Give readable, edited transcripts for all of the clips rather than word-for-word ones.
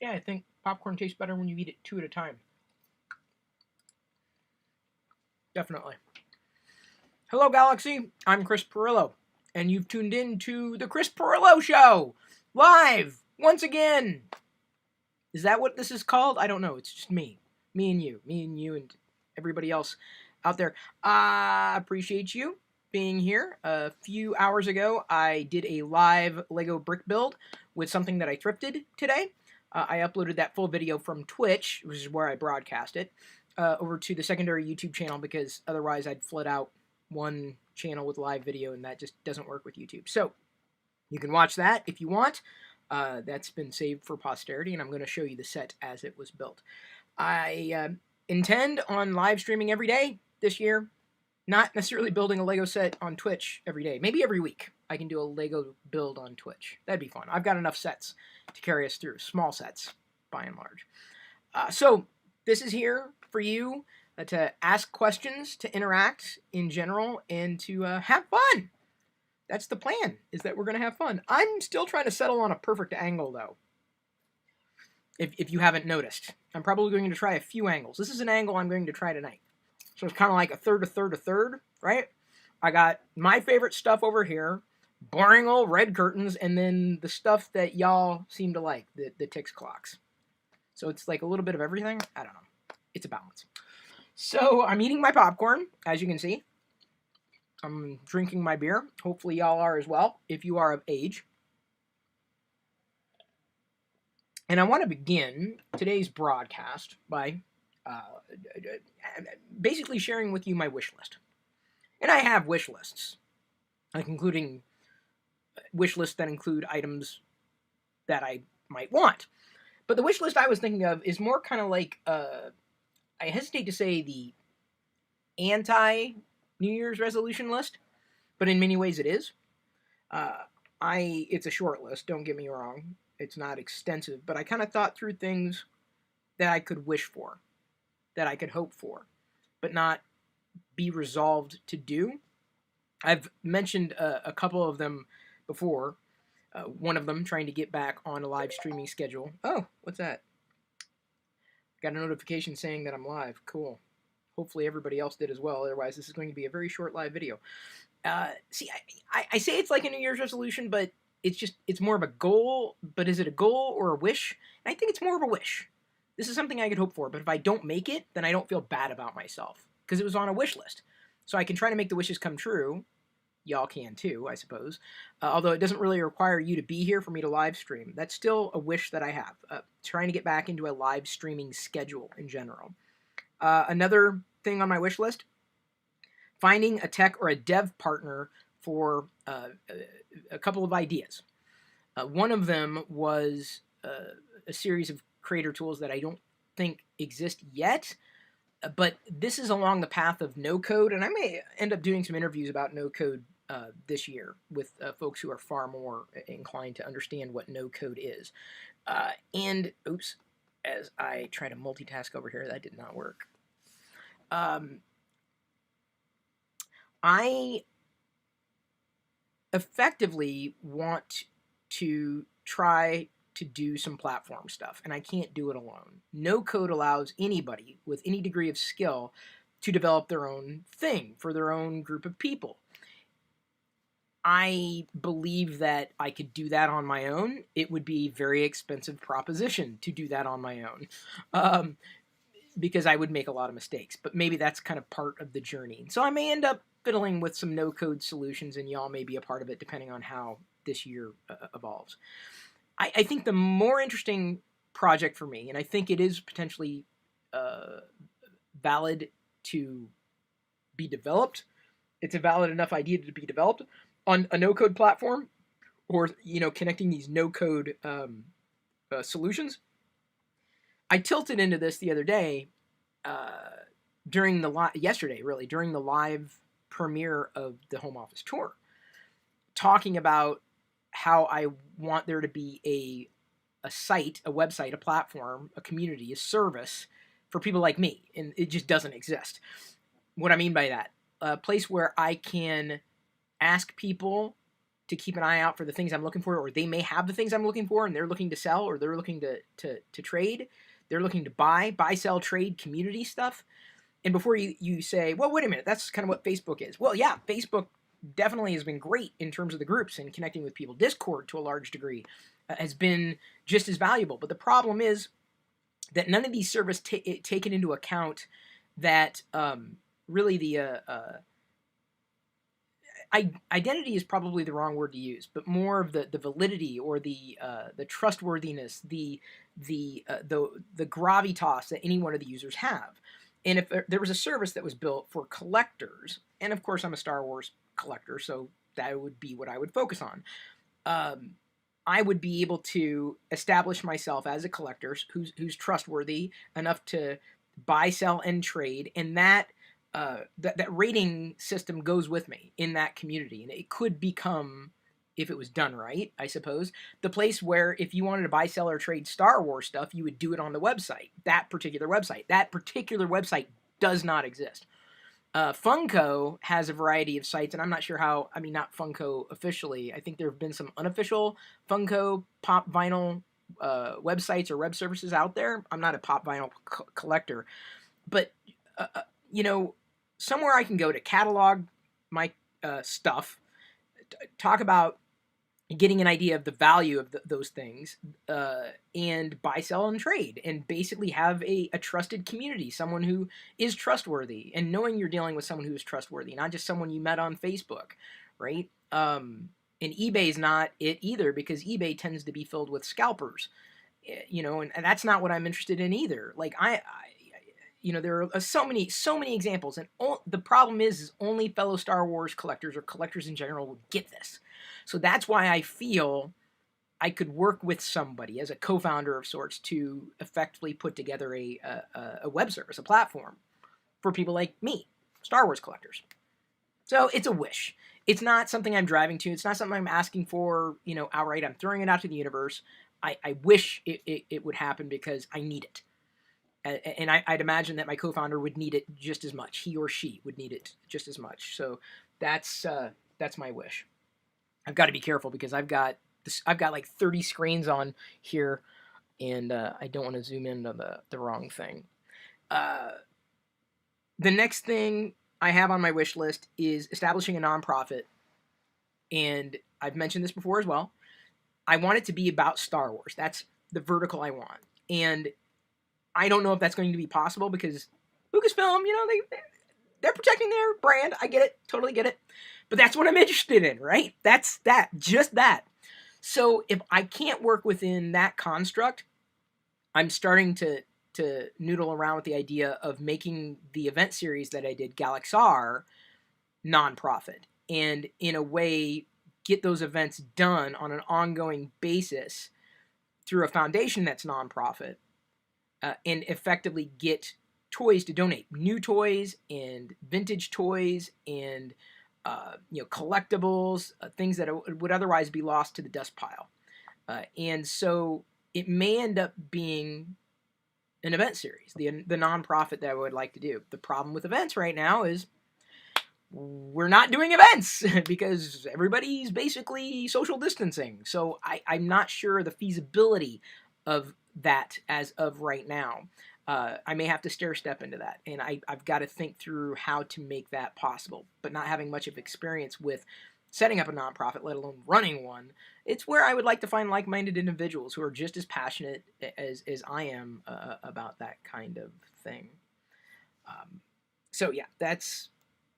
Yeah, I think popcorn tastes better when you eat it two at a time. Definitely. Hello, Galaxy. I'm Chris Pirillo, and you've tuned in to the Chris Pirillo Show, live, once again. Is that what this is called? I don't know. It's just me. Me and you, and everybody else out there. I appreciate you being here. A few hours ago, I did a live Lego brick build with something that I thrifted today. I uploaded that full video from Twitch, which is where I broadcast it, over to the secondary YouTube channel because otherwise I'd flood out one channel with live video, and that just doesn't work with YouTube. So you can watch that if you want. That's been saved for posterity, and I'm going to show you the set as it was built. I intend on live streaming every day this year, not necessarily building a Lego set on Twitch every day. Maybe every week I can do a Lego build on Twitch. That'd be fun. I've got enough sets to carry us through, small sets by and large. So this is here for you to ask questions, to interact in general, and to have fun. That's the plan, is that we're going to have fun. I'm still trying to settle on a perfect angle, though, if you haven't noticed. I'm probably going to try a few angles. This is an angle I'm going to try tonight. So it's kind of like a third, a third, a third, right? I got my favorite stuff over here, boring old red curtains, and then the stuff that y'all seem to like, the Tix clocks. So it's like a little bit of everything. I don't know. It's a balance. So I'm eating my popcorn, as you can see. I'm drinking my beer. Hopefully y'all are as well, if you are of age. And I want to begin today's broadcast by basically sharing with you my wish list. And I have wish lists, like including wish lists that include items that I might want. But the wish list I was thinking of is more kind of like, I hesitate to say the anti-New Year's resolution list, but in many ways it is. It's a short list, don't get me wrong. It's not extensive, but I kind of thought through things that I could wish for, that I could hope for, but not be resolved to do. I've mentioned a couple of them before. One of them, trying to get back on a live streaming schedule. Oh, what's that? Got a notification saying that I'm live. Cool. Hopefully everybody else did as well. Otherwise, this is going to be a very short live video. See, I say it's like a New Year's resolution, but it's more of a goal. But is it a goal or a wish? And I think it's more of a wish. This is something I could hope for, but if I don't make it, then I don't feel bad about myself because it was on a wish list. So I can try to make the wishes come true. Y'all can too, I suppose. Although it doesn't really require you to be here for me to live stream. That's still a wish that I have. Trying to get back into a live streaming schedule in general. Another thing on my wish list, finding a tech or a dev partner for a couple of ideas. One of them was a series of creator tools that I don't think exist yet, but this is along the path of no-code, and I may end up doing some interviews about no-code this year with folks who are far more inclined to understand what no-code is. And, oops, as I try to multitask over here, that did not work. I effectively want to try to do some platform stuff, and I can't do it alone. No code allows anybody with any degree of skill to develop their own thing for their own group of people. I believe that I could do that on my own. It would be a very expensive proposition to do that on my own. Because I would make a lot of mistakes, but maybe that's kind of part of the journey. So I may end up fiddling with some no-code solutions, and y'all may be a part of it depending on how this year evolves. I think the more interesting project for me, and I think it is potentially valid to be developed, it's a valid enough idea to be developed on a no-code platform, or connecting these no-code solutions. I tilted into this the other day, during the live premiere of the Home Office Tour, talking about how I want there to be a site, a website, a platform, a community, a service for people like me, and it just doesn't exist. What I mean by that, a place where I can ask people to keep an eye out for the things I'm looking for, or they may have the things I'm looking for and they're looking to sell, or they're looking to trade. They're looking to buy, sell, trade, community stuff. And before you say, well, wait a minute, that's kind of what Facebook is. Well, yeah, Facebook definitely has been great in terms of the groups and connecting with people. Discord, to a large degree, has been just as valuable. But the problem is that none of these services taken into account that really the identity is probably the wrong word to use, but more of the validity or the trustworthiness, the gravitas that any one of the users have. And if there was a service that was built for collectors, and of course I'm a Star Wars collector, so that would be what I would focus on. I would be able to establish myself as a collector who's trustworthy enough to buy, sell, and trade, and that rating system goes with me in that community. And it could become, if it was done right, I suppose, the place where if you wanted to buy, sell, or trade Star Wars stuff, you would do it on the website. That particular website. That particular website does not exist. Funko has a variety of sites, and I'm not sure how, I mean, not Funko officially. I think there have been some unofficial Funko pop vinyl websites or web services out there. I'm not a pop vinyl collector. But, you know, somewhere I can go to catalog my stuff, talk about getting an idea of the value of those things, and buy, sell, and trade, and basically have a trusted community, someone who is trustworthy, and knowing you're dealing with someone who is trustworthy, not just someone you met on Facebook, right? And eBay is not it either, because eBay tends to be filled with scalpers, you know, and that's not what I'm interested in either. Like you know, there are so many examples, and the problem is only fellow Star Wars collectors or collectors in general would get this. So that's why I feel I could work with somebody as a co-founder of sorts to effectively put together a web service, a platform for people like me, Star Wars collectors. So it's a wish. It's not something I'm driving to. It's not something I'm asking for, you know, outright. I'm throwing it out to the universe. I wish it would happen because I need it. And I'd imagine that my co-founder would need it just as much. He or she would need it just as much. So that's my wish. I've got to be careful because I've got like 30 screens on here, and I don't want to zoom into the wrong thing. The next thing I have on my wish list is establishing a nonprofit, and I've mentioned this before as well. I want it to be about Star Wars. That's the vertical I want, and I don't know if that's going to be possible because Lucasfilm, you know, they're protecting their brand. I get it, totally get it. But that's what I'm interested in, right? That's just that. So if I can't work within that construct, I'm starting to noodle around with the idea of making the event series that I did, Galaxar, nonprofit, and in a way get those events done on an ongoing basis through a foundation that's nonprofit, and effectively get toys to donate, new toys and vintage toys and you know, collectibles, things that would otherwise be lost to the dust pile. And so it may end up being an event series, the nonprofit that I would like to do. The problem with events right now is we're not doing events because everybody's basically social distancing. So I'm not sure the feasibility of that as of right now. I may have to stair step into that, and I've got to think through how to make that possible. But not having much of experience with setting up a nonprofit, let alone running one, it's where I would like to find like-minded individuals who are just as passionate as I am about that kind of thing. So yeah, that's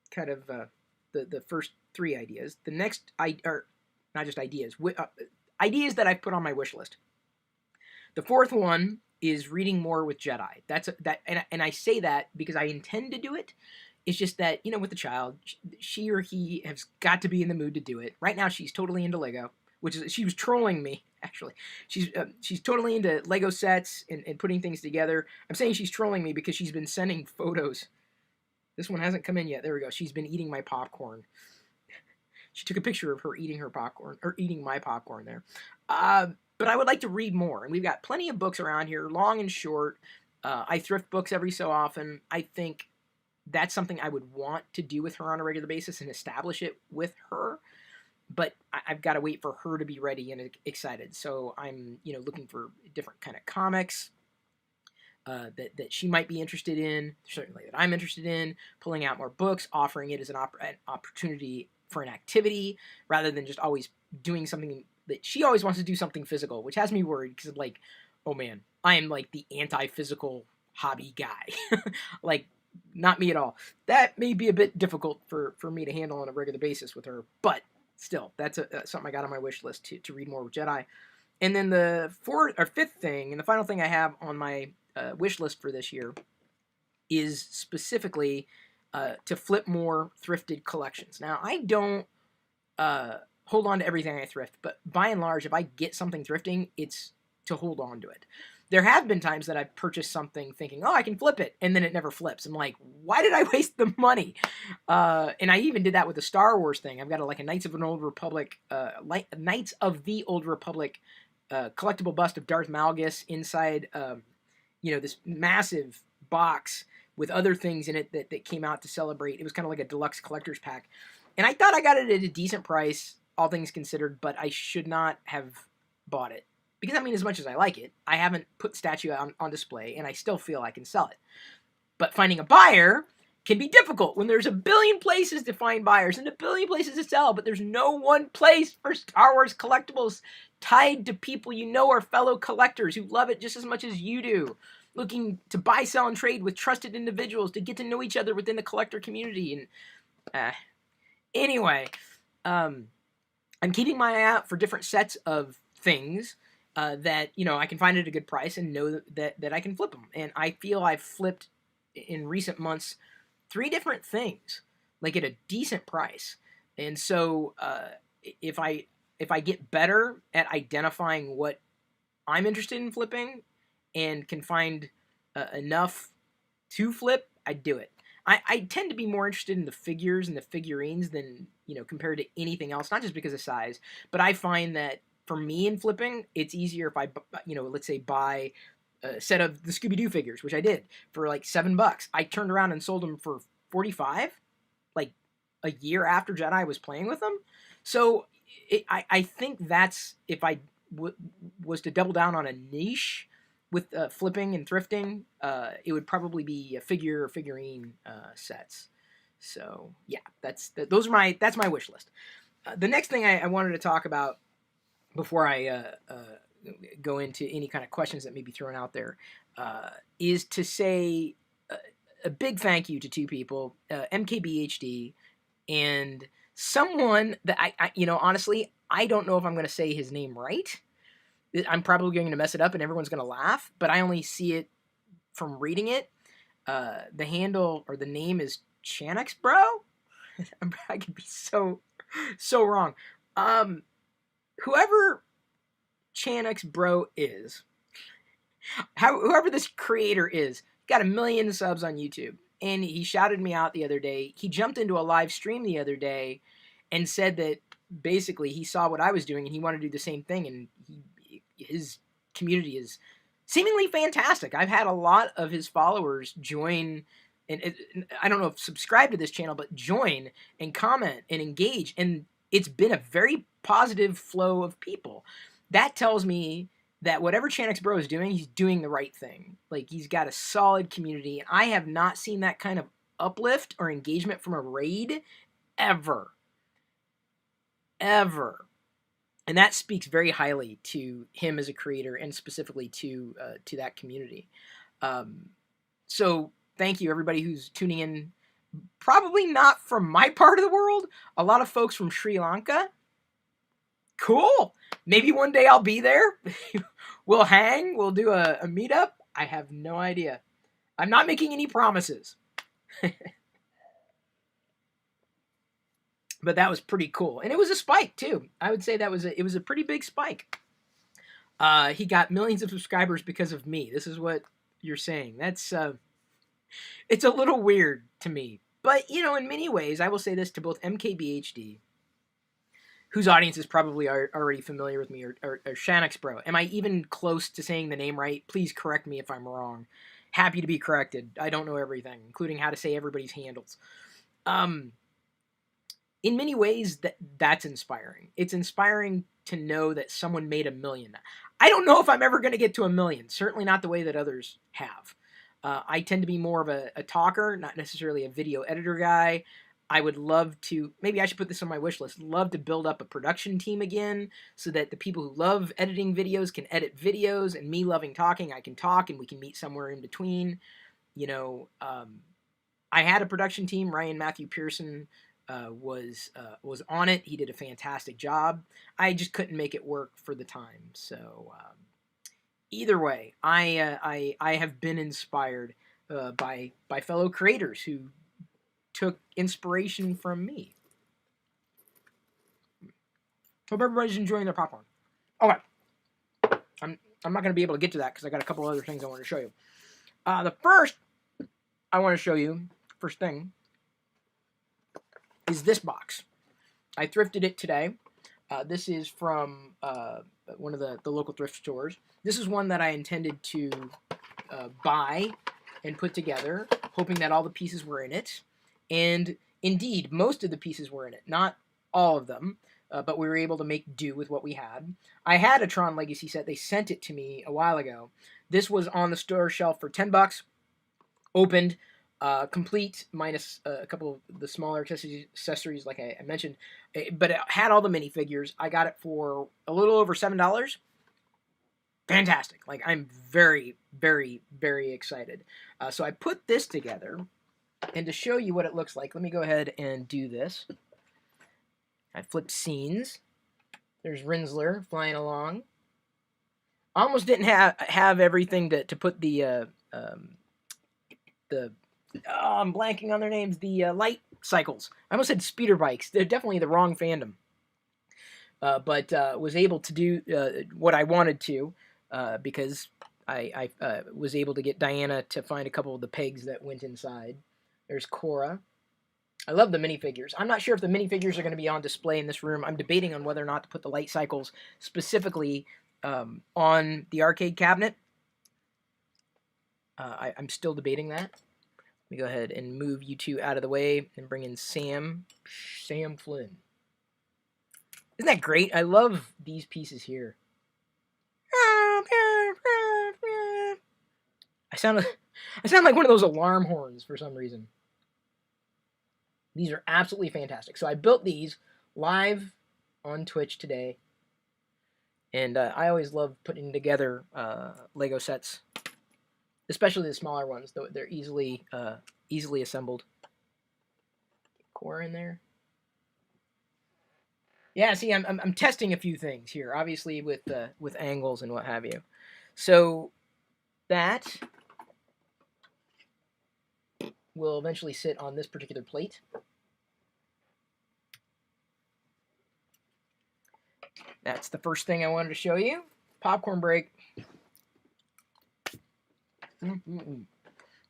kind of the first three ideas. The next, or not just ideas, ideas that I've put on my wish list. The fourth one is reading more with Jedi. And I say that because I intend to do it. It's just that, you know, with the child, she or he has got to be in the mood to do it. Right now, she's totally into Lego, she was trolling me, actually. She's totally into Lego sets and putting things together. I'm saying she's trolling me because she's been sending photos. This one hasn't come in yet. There we go. She's been eating my popcorn. She took a picture of her eating her popcorn, or eating my popcorn there. But I would like to read more, and we've got plenty of books around here, long and short. I thrift books every so often. I think that's something I would want to do with her on a regular basis and establish it with her. but I've got to wait for her to be ready and excited. So I'm, looking for different kind of comics that she might be interested in, certainly that I'm interested in, pulling out more books, offering it as an opportunity for an activity rather than just always doing something that she always wants to do, something physical, which has me worried because, like, oh man, I am like the anti-physical hobby guy. Like, not me at all. That may be a bit difficult for me to handle on a regular basis with her, but still, that's something I got on my wish list to read more with Jedi. And then the fifth thing, and the final thing I have on my wish list for this year is specifically to flip more thrifted collections. Now, I don't hold on to everything I thrift, but by and large, if I get something thrifting, it's to hold on to it. There have been times that I've purchased something thinking, oh, I can flip it, and then it never flips. I'm like, why did I waste the money? And I even did that with the Star Wars thing. I've got a Knights of the Old Republic collectible bust of Darth Malgus inside, this massive box with other things in it that came out to celebrate. It was kind of like a deluxe collector's pack. And I thought I got it at a decent price, all things considered, but I should not have bought it. Because, as much as I like it, I haven't put the statue on display, and I still feel I can sell it. But finding a buyer can be difficult when there's a billion places to find buyers and a billion places to sell, but there's no one place for Star Wars collectibles tied to people are fellow collectors who love it just as much as you do, looking to buy, sell, and trade with trusted individuals to get to know each other within the collector community. And anyway, I'm keeping my eye out for different sets of things that I can find at a good price and know that I can flip them. And I feel I've flipped in recent months 3 different things, like at a decent price. And so if I get better at identifying what I'm interested in flipping and can find enough to flip, I do it. I tend to be more interested in the figures and the figurines than, compared to anything else, not just because of size, but I find that for me in flipping, it's easier if I, let's say buy a set of the Scooby-Doo figures, which I did for like $7. I turned around and sold them for $45, like a year after Jedi was playing with them. So I think that's, if I was to double down on a niche with flipping and thrifting, it would probably be a figure or figurine sets. So yeah, that's my wish list. The next thing I wanted to talk about before I go into any kind of questions that may be thrown out there is to say a big thank you to 2 people, MKBHD and someone that I honestly, I don't know if I'm going to say his name right. I'm probably going to mess it up and everyone's going to laugh, but I only see it from reading it. The handle or the name is Chanix Bro. I could be so wrong. Whoever Chanix Bro is, whoever this creator is, got 1 million subs on YouTube. And he shouted me out the other day. He jumped into a live stream the other day and said that basically he saw what I was doing and he wanted to do the same thing. And his community is seemingly fantastic. I've had a lot of his followers join, and I don't know if subscribe to this channel, but join and comment and engage. And it's been a very positive flow of people. That tells me that whatever Chanix Bro is doing, he's doing the right thing. Like, he's got a solid community. And I have not seen that kind of uplift or engagement from a raid ever. Ever. And that speaks very highly to him as a creator and specifically to that community. So thank you, everybody who's tuning in. Probably not from my part of the world. A lot of folks from Sri Lanka. Cool. Maybe one day I'll be there. We'll hang. We'll do a meetup. I have no idea. I'm not making any promises. But that was pretty cool. And it was a spike, too. I would say it was a pretty big spike. He got millions of subscribers because of me. This is what you're saying. That's it's a little weird to me. But, in many ways, I will say this to both MKBHD, whose audience is probably already familiar with me, or Chanix Bro. Am I even close to saying the name right? Please correct me if I'm wrong. Happy to be corrected. I don't know everything, including how to say everybody's handles. in many ways, that's inspiring. It's inspiring to know that someone made $1 million. I don't know if I'm ever going to get to 1 million. Certainly not the way that others have. I tend to be more of a talker, not necessarily a video editor guy. I would love to, maybe I should put this on my wish list, love to build up a production team again so that the people who love editing videos can edit videos, and me loving talking, I can talk and we can meet somewhere in between. You know, I had a production team. Ryan Matthew Pearson was on it. He did a fantastic job. I just couldn't make it work for the time. So either way, I have been inspired by fellow creators who took inspiration from me. Hope everybody's enjoying their popcorn. Okay, I'm not going to be able to get to that because I got a couple other things I want to show you. The first I want to show you, first thing, is this box. I thrifted it today. This is from one of the local thrift stores. This is one that I intended to buy and put together, hoping that all the pieces were in it. And indeed, most of the pieces were in it. Not all of them, but we were able to make do with what we had. I had a Tron Legacy set. They sent it to me a while ago. This was on the store shelf for $10, opened, complete, minus a couple of the smaller accessories like I mentioned. But it had all the minifigures. I got it for a little over $7. Fantastic. Like, I'm very, very, very excited. So I put this together. And to show you what it looks like, let me go ahead and do this. I flipped scenes. There's Rinsler flying along. Almost didn't have everything to put the I'm blanking on their names. The light cycles. I almost said speeder bikes. They're definitely the wrong fandom. But was able to do what I wanted to because I was able to get Diana to find a couple of the pegs that went inside. There's Cora. I love the minifigures. I'm not sure if the minifigures are going to be on display in this room. I'm debating on whether or not to put the light cycles specifically on the arcade cabinet. I'm still debating that. Let me go ahead and move you two out of the way and bring in Sam Flynn. Isn't that great? I love these pieces here. I sound like one of those alarm horns for some reason. These are absolutely fantastic. So I built these live on Twitch today. And I always love putting together Lego sets. Especially the smaller ones, though they're easily assembled. Get Cora in there. Yeah, see, I'm testing a few things here, obviously with angles and what have you. So that will eventually sit on this particular plate. That's the first thing I wanted to show you. Popcorn break.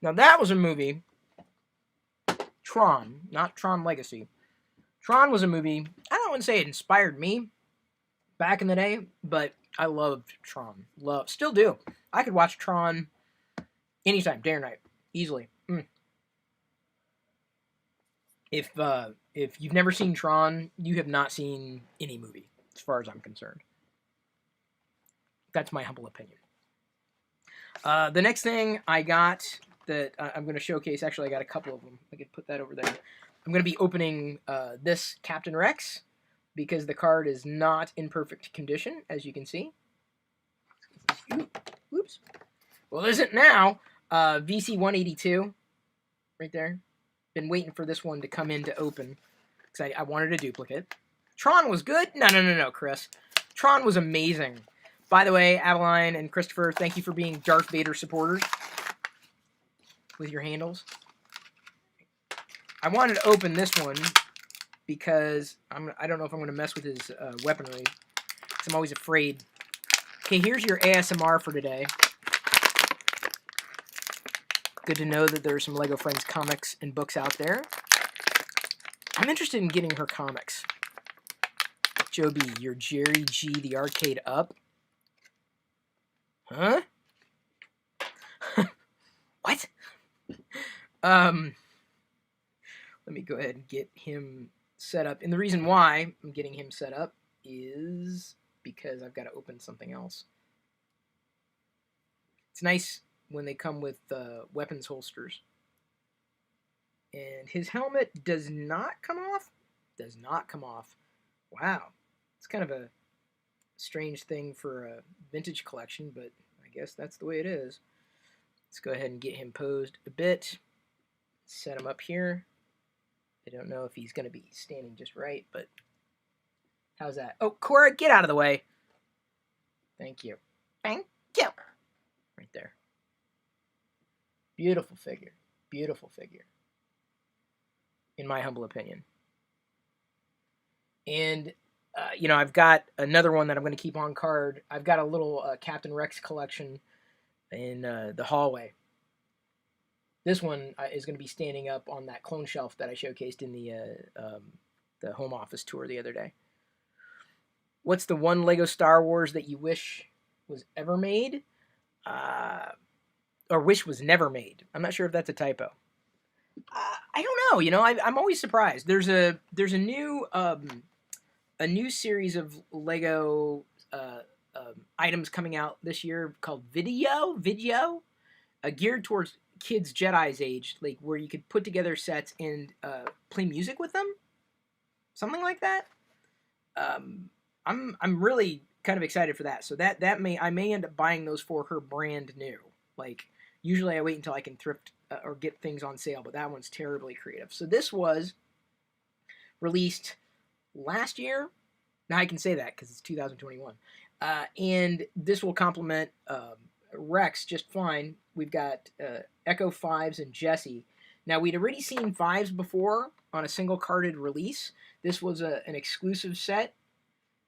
Now that was a movie, Tron, not Tron Legacy. Tron was a movie, I don't want to say it inspired me back in the day, but I loved Tron. Still do. I could watch Tron anytime, day or night, easily. If you've never seen Tron, you have not seen any movie, as far as I'm concerned. That's my humble opinion. The next thing I got that I'm going to showcase, actually I got a couple of them. I could put that over there. I'm going to be opening this Captain Rex because the card is not in perfect condition, as you can see. Oops. Well, isn't now. VC 182, right there. Been waiting for this one to come in to open because I wanted a duplicate. Tron was good? No, Chris. Tron was amazing. By the way, Adeline and Christopher, thank you for being Darth Vader supporters with your handles. I wanted to open this one because I don't know if I'm going to mess with his weaponry because I'm always afraid. Okay, here's your ASMR for today. Good to know that there's some Lego Friends comics and books out there. I'm interested in getting her comics. Joby, your Jerry G, the arcade up. Huh? What? Let me go ahead and get him set up. And the reason why I'm getting him set up is because I've got to open something else. It's nice when they come with weapons holsters. And his helmet does not come off. Does not come off. Wow. It's kind of a strange thing for a vintage collection, but I guess that's the way it is. Let's go ahead and get him posed a bit. Set him up here. I don't know if he's going to be standing just right, but how's that? Oh, Cora, get out of the way. Thank you. Thank you. Right there. Beautiful figure. Beautiful figure. In my humble opinion. And, I've got another one that I'm going to keep on card. I've got a little Captain Rex collection in the hallway. This one is going to be standing up on that clone shelf that I showcased in the home office tour the other day. What's the one Lego Star Wars that you wish was ever made? Or wish was never made? I'm not sure if that's a typo. I don't know. I'm always surprised. There's a new series of Lego items coming out this year called Video, geared towards kids Jedi's age, like where you could put together sets and play music with them, something like that. I'm really kind of excited for that. So I may end up buying those for her brand new. Like usually I wait until I can thrift or get things on sale, but that one's terribly creative. So this was released last year. Now I can say that because it's 2021. And this will complement Rex just fine. We've got Echo 5s and Jesse. Now, we'd already seen 5s before on a single carded release. This was an exclusive set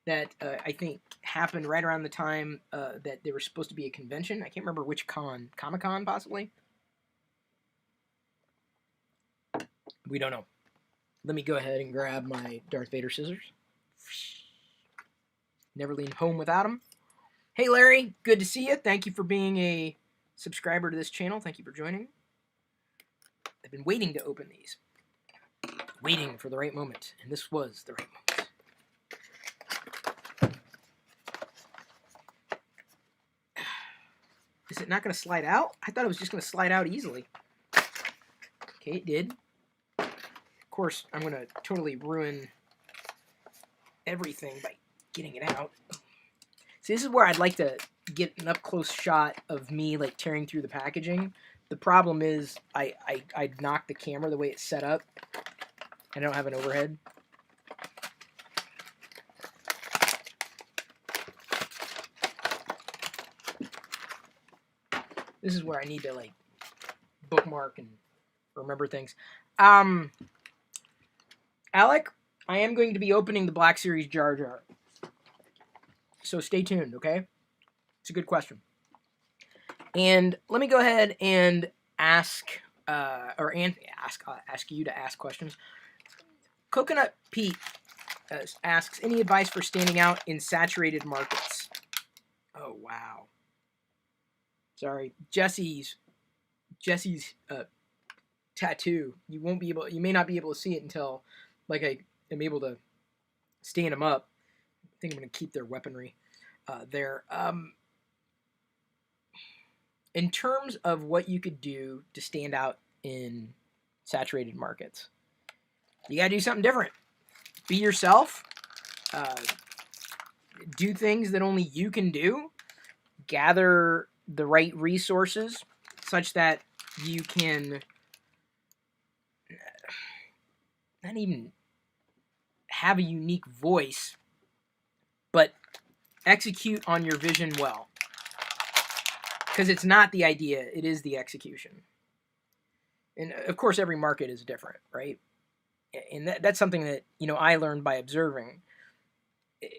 that I think happened right around the time that they were supposed to be a convention. I can't remember which con. Comic-Con, possibly? We don't know. Let me go ahead and grab my Darth Vader scissors. Never leave home without them. Hey, Larry. Good to see you. Thank you for being a subscriber to this channel. Thank you for joining. I've been waiting to open these. Waiting for the right moment. And this was the right moment. Is it not going to slide out? I thought it was just going to slide out easily. Okay, it did. Of course, I'm going to totally ruin everything by getting it out. See, this is where I'd like to get an up-close shot of me, like, tearing through the packaging. The problem is I'd knock the camera the way it's set up. I don't have an overhead. This is where I need to, like, bookmark and remember things. Alec, I am going to be opening the Black Series Jar Jar. So stay tuned, okay? It's a good question. And let me go ahead and ask you to ask questions. Coconut Pete asks, any advice for standing out in saturated markets? Oh, wow. Sorry. Jesse's tattoo. You may not be able to see it until, like, I am able to stand them up. I think I'm going to keep their weaponry there. In terms of what you could do to stand out in saturated markets, you got to do something different. Be yourself. Do things that only you can do. Gather the right resources such that you can not even have a unique voice, but execute on your vision well. Because it's not the idea, it is the execution. And of course, every market is different, right? And that's something that, I learned by observing.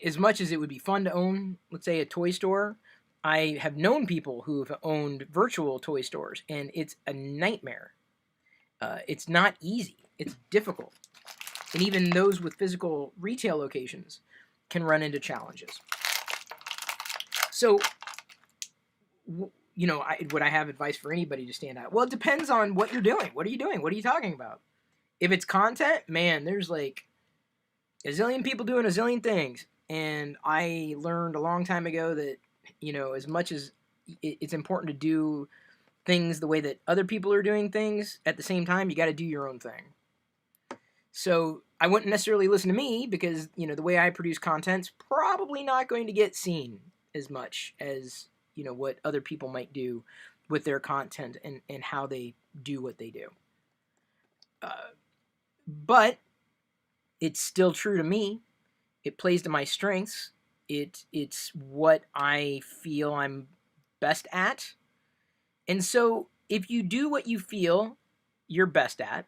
As much as it would be fun to own, let's say, a toy store, I have known people who have owned virtual toy stores, and it's a nightmare. It's not easy. It's difficult. And even those with physical retail locations can run into challenges. So, would I have advice for anybody to stand out? Well, it depends on what you're doing. What are you doing? What are you talking about? If it's content, man, there's like a zillion people doing a zillion things. And I learned a long time ago that, as much as it's important to do things the way that other people are doing things, at the same time, you got to do your own thing. So I wouldn't necessarily listen to me because, the way I produce content's probably not going to get seen as much as, what other people might do with their content and how they do what they do. But it's still true to me. It plays to my strengths. It's what I feel I'm best at. And so if you do what you feel you're best at,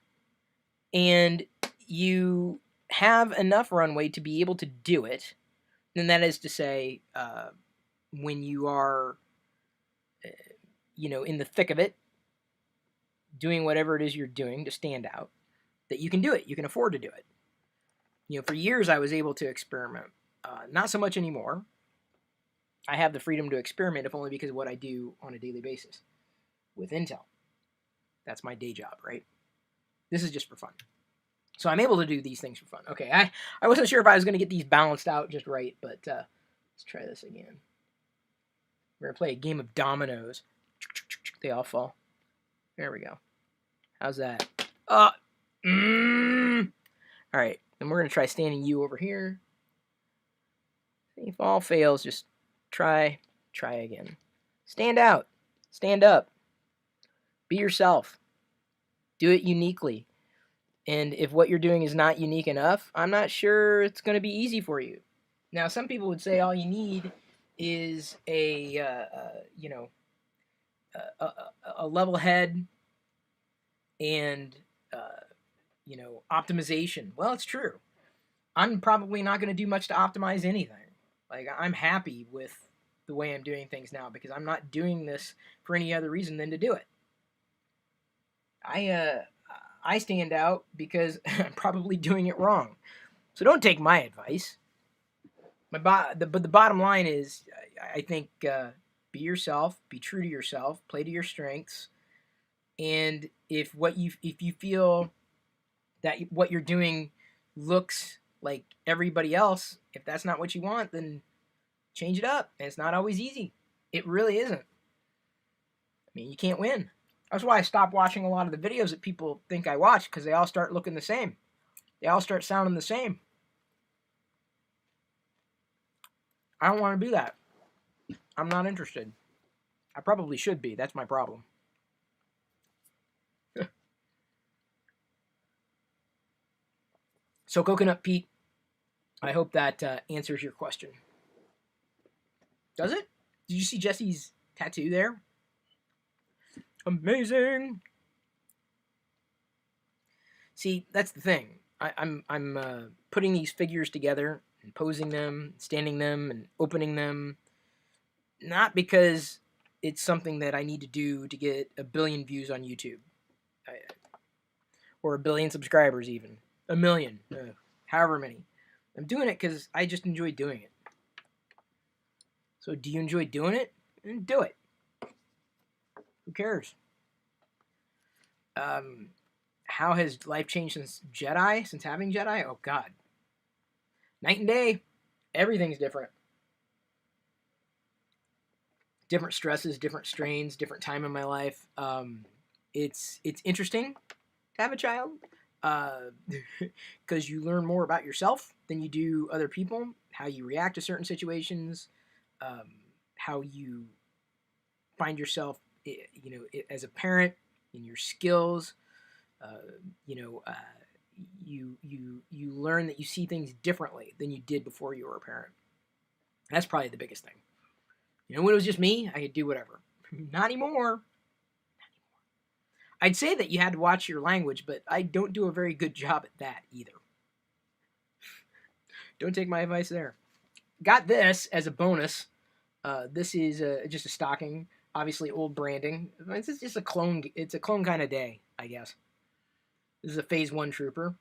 and you have enough runway to be able to do it, and that is to say, when you are, in the thick of it, doing whatever it is you're doing to stand out, that you can do it. You can afford to do it. For years I was able to experiment. Not so much anymore. I have the freedom to experiment, if only because of what I do on a daily basis with Intel. That's my day job, right? This is just for fun. So I'm able to do these things for fun. Okay, I wasn't sure if I was going to get these balanced out just right, but let's try this again. We're going to play a game of dominoes. They all fall. There we go. How's that? All right, and we're going to try standing you over here. If all fails, just try again. Stand out. Stand up. Be yourself. Do it uniquely. And if what you're doing is not unique enough, I'm not sure it's going to be easy for you. Now, some people would say all you need is a level head and optimization. Well, it's true. I'm probably not going to do much to optimize anything. Like, I'm happy with the way I'm doing things now because I'm not doing this for any other reason than to do it. I stand out because I'm probably doing it wrong. So don't take my advice. But the bottom line is, I think, be yourself, be true to yourself, play to your strengths, and if you feel that what you're doing looks like everybody else, if that's not what you want, then change it up. And it's not always easy. It really isn't. I mean, you can't win. That's why I stopped watching a lot of the videos that people think I watch, because they all start looking the same. They all start sounding the same. I don't want to do that. I'm not interested. I probably should be. That's my problem. So, Coconut Pete, I hope that answers your question. Does it? Did you see Jesse's tattoo there? Amazing. See, that's the thing. I'm putting these figures together and posing them, standing them, and opening them, not because it's something that I need to do to get 1 billion views on YouTube, or 1 billion subscribers even, 1 million, however many. I'm doing it because I just enjoy doing it. So, do you enjoy doing it? Then do it. Who cares? How has life changed since having Jedi? Oh, God. Night and day. Everything's different. Different stresses, different strains, different time in my life. It's interesting to have a child because you learn more about yourself than you do other people, how you react to certain situations, how you find yourself, as a parent, in your skills. You learn that you see things differently than you did before you were a parent. That's probably the biggest thing. When it was just me, I could do whatever. Not anymore. I'd say that you had to watch your language, but I don't do a very good job at that either. Don't take my advice there. Got this as a bonus. This is just a stocking. Obviously old branding. It's just a clone. It's a clone kind of day, I guess. This is a Phase 1 trooper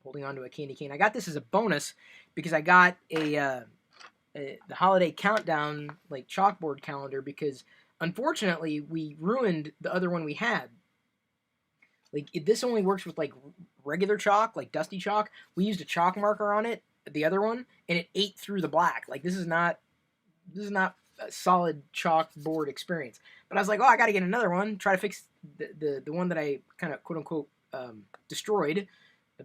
holding onto a candy cane. I got this as a bonus because I got the holiday countdown chalkboard calendar because unfortunately we ruined the other one we had. This only works with regular chalk, like dusty chalk. We used a chalk marker on it, the other one, and it ate through the black. Like this is not a solid chalkboard experience. But I was like, oh, I got to get another one. Try to fix the one that I kind of quote unquote destroyed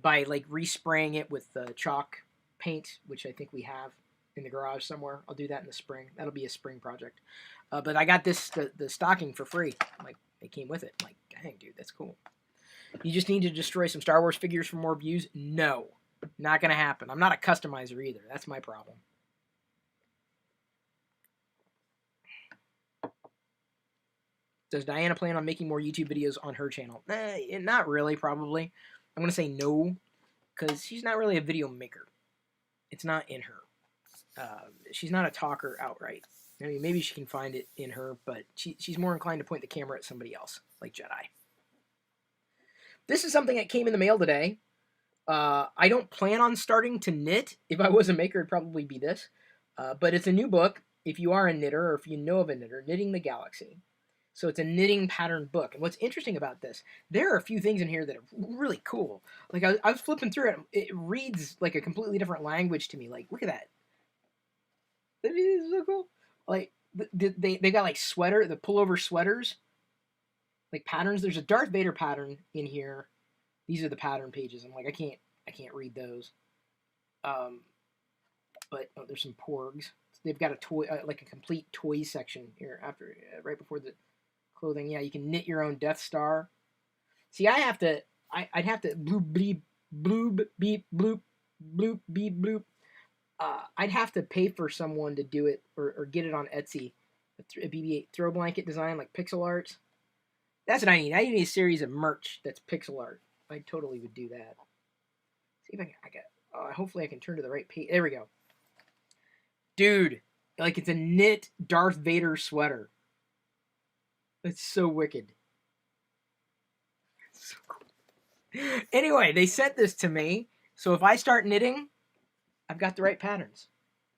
by like respraying it with chalk paint, which I think we have in the garage somewhere. I'll do that in the spring. That'll be a spring project. But I got this the stocking for free. Like it came with it. I'm like, dang, dude, that's cool. You just need to destroy some Star Wars figures for more views? No, not gonna happen. I'm not a customizer either. That's my problem. Does Diana plan on making more YouTube videos on her channel? Not really, probably. I'm going to say no, because she's not really a video maker. It's not in her. She's not a talker outright. I mean, maybe she can find it in her, but she's more inclined to point the camera at somebody else, like Jedi. This is something that came in the mail today. I don't plan on starting to knit. If I was a maker, it'd probably be this. But it's a new book, if you are a knitter, or if you know of a knitter, Knitting the Galaxy. So it's a knitting pattern book. And what's interesting about this, there are a few things in here that are really cool. Like I was flipping through it. It reads like a completely different language to me. Like, look at that. That is so cool. Like they got like the pullover sweaters, like patterns. There's a Darth Vader pattern in here. These are the pattern pages. I'm like, I can't read those. But oh, there's some porgs. They've got a toy, like a complete toy section here after, right before the clothing. Yeah, you can knit your own Death Star. See, I'd have to bloop bleep bloop beep bloop bloop beep bloop. I'd have to pay for someone to do it or get it on Etsy. A BB-8 throw blanket design like pixel art. That's what I need. I need a series of merch that's pixel art. I totally would do that. See if I can. Hopefully I can turn to the right page. There we go. Dude, like it's a knit Darth Vader sweater. That's so wicked. That's so cool. Anyway, they sent this to me. So if I start knitting, I've got the right patterns.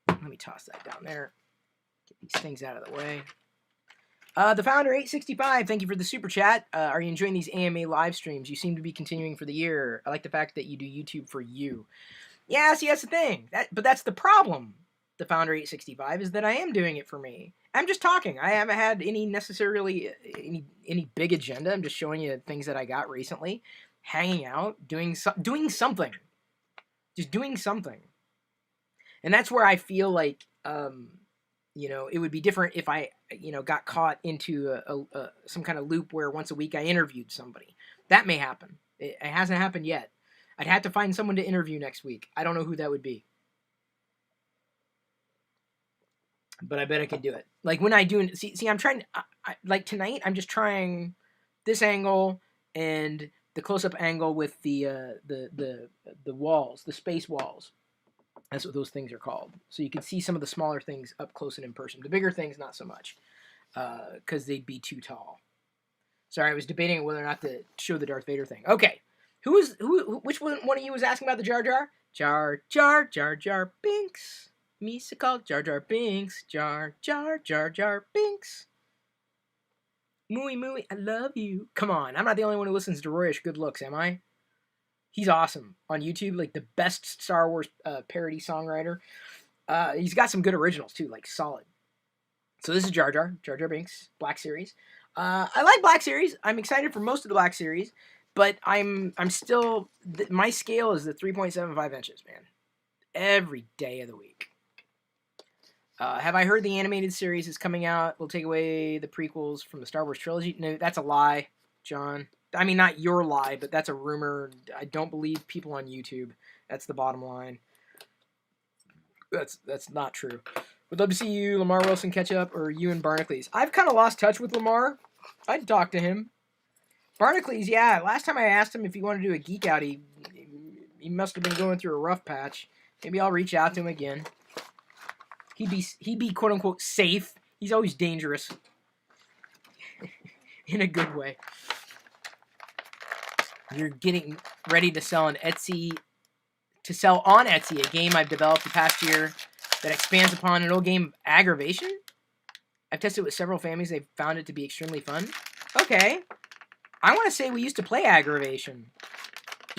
Let me toss that down there. Get these things out of the way. The Founder 865, thank you for the super chat. Are you enjoying these AMA live streams? You seem to be continuing for the year. I like the fact that you do YouTube for you. Yeah, see, that's the thing. But that's the problem. The Founder 865 is that I am doing it for me. I'm just talking. I haven't had any big agenda. I'm just showing you things that I got recently, hanging out, doing something, just doing something. And that's where I feel like it would be different if I got caught into some kind of loop where once a week I interviewed somebody. That may happen. It hasn't happened yet. I'd have to find someone to interview next week. I don't know who that would be. But I bet I could do it. Like when I do, see, I'm trying. Like tonight, I'm just trying this angle and the close-up angle with the walls, the space walls. That's what those things are called. So you can see some of the smaller things up close and in person. The bigger things, not so much, because they'd be too tall. Sorry, I was debating whether or not to show the Darth Vader thing. Okay, which one of you was asking about the Jar Jar? Jar Jar Binks. Misa called Jar Jar Binks. Jar Jar Binks. Mooey, I love you. Come on, I'm not the only one who listens to Royish Good Looks, am I? He's awesome on YouTube, like the best Star Wars parody songwriter. He's got some good originals too, like solid. So this is Jar Jar Binks, Black Series. I like Black Series. I'm excited for most of the Black Series, but I'm still my scale is the 3.75 inches, man. Every day of the week. Have I heard the animated series is coming out? Will take away the prequels from the Star Wars trilogy? No, that's a lie, John. I mean, not your lie, but that's a rumor. I don't believe people on YouTube. That's the bottom line. That's not true. Would love to see you, Lamar Wilson, catch up, or you and Barnacules. I've kind of lost touch with Lamar. I'd talk to him. Barnacules, yeah. Last time I asked him if he wanted to do a geek out, he must have been going through a rough patch. Maybe I'll reach out to him again. He'd be quote unquote safe. He's always dangerous. In a good way. You're getting ready to sell on Etsy a game I've developed the past year that expands upon an old game of Aggravation. I've tested it with several families. They've found it to be extremely fun. Okay. I want to say we used to play Aggravation.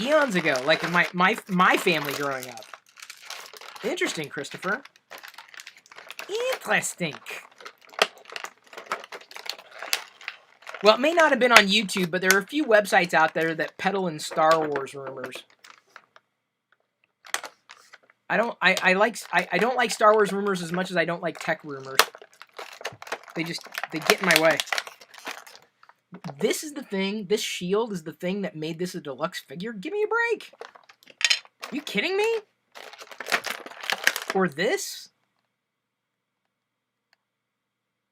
Eons ago, like in my family growing up. Interesting, Christopher. Interesting. Well, it may not have been on YouTube, but there are a few websites out there that peddle in Star Wars rumors. I don't like Star Wars rumors as much as I don't like tech rumors. They get in my way. This is the thing. This shield is the thing that made this a deluxe figure. Give me a break. You kidding me? Or this?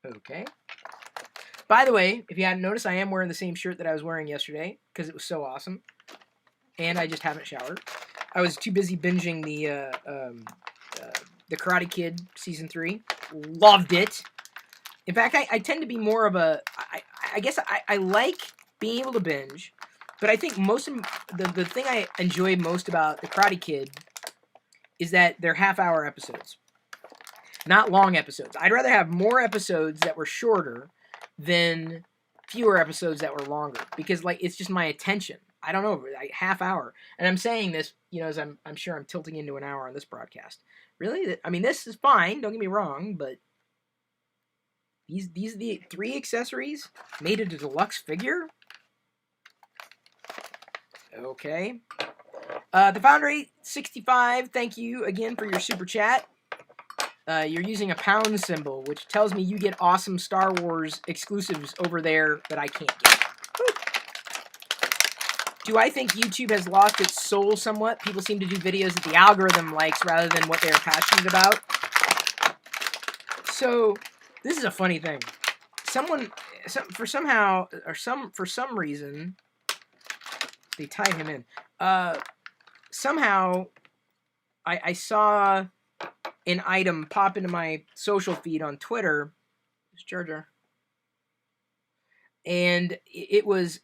Okay. By the way, if you hadn't noticed, I am wearing the same shirt that I was wearing yesterday because it was so awesome. And I just haven't showered. I was too busy binging the Karate Kid Season 3. Loved it. In fact, I tend to be more of a... I guess I like being able to binge, but I think most of the thing I enjoy most about the Karate Kid is that they're half-hour episodes, not long episodes. I'd rather have more episodes that were shorter than fewer episodes that were longer, because like it's just my attention. I don't know, like half hour. And I'm saying this, you know, as I'm sure I'm tilting into an hour on this broadcast. Really? I mean, this is fine. Don't get me wrong, but these are the 3 accessories made into deluxe figure. Okay. The Foundry 65. Thank you again for your super chat. You're using a pound symbol, which tells me you get awesome Star Wars exclusives over there that I can't get. Woo. Do I think YouTube has lost its soul somewhat? People seem to do videos that the algorithm likes rather than what they're passionate about. So, this is a funny thing. For some reason, they tied him in. Somehow, I saw an item pop into my social feed on Twitter. It's Jar Jar. And it was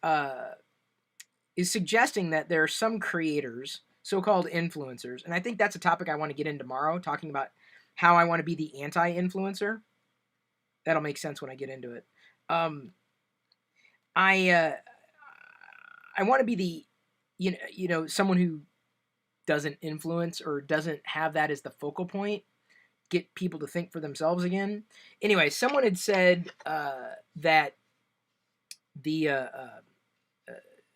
is suggesting that there are some creators, so-called influencers, and I think that's a topic I want to get in tomorrow, talking about how I want to be the anti-influencer. That'll make sense when I get into it. I want to be the you know someone who doesn't influence or doesn't have that as the focal point. Get people to think for themselves again. Anyway, someone had said that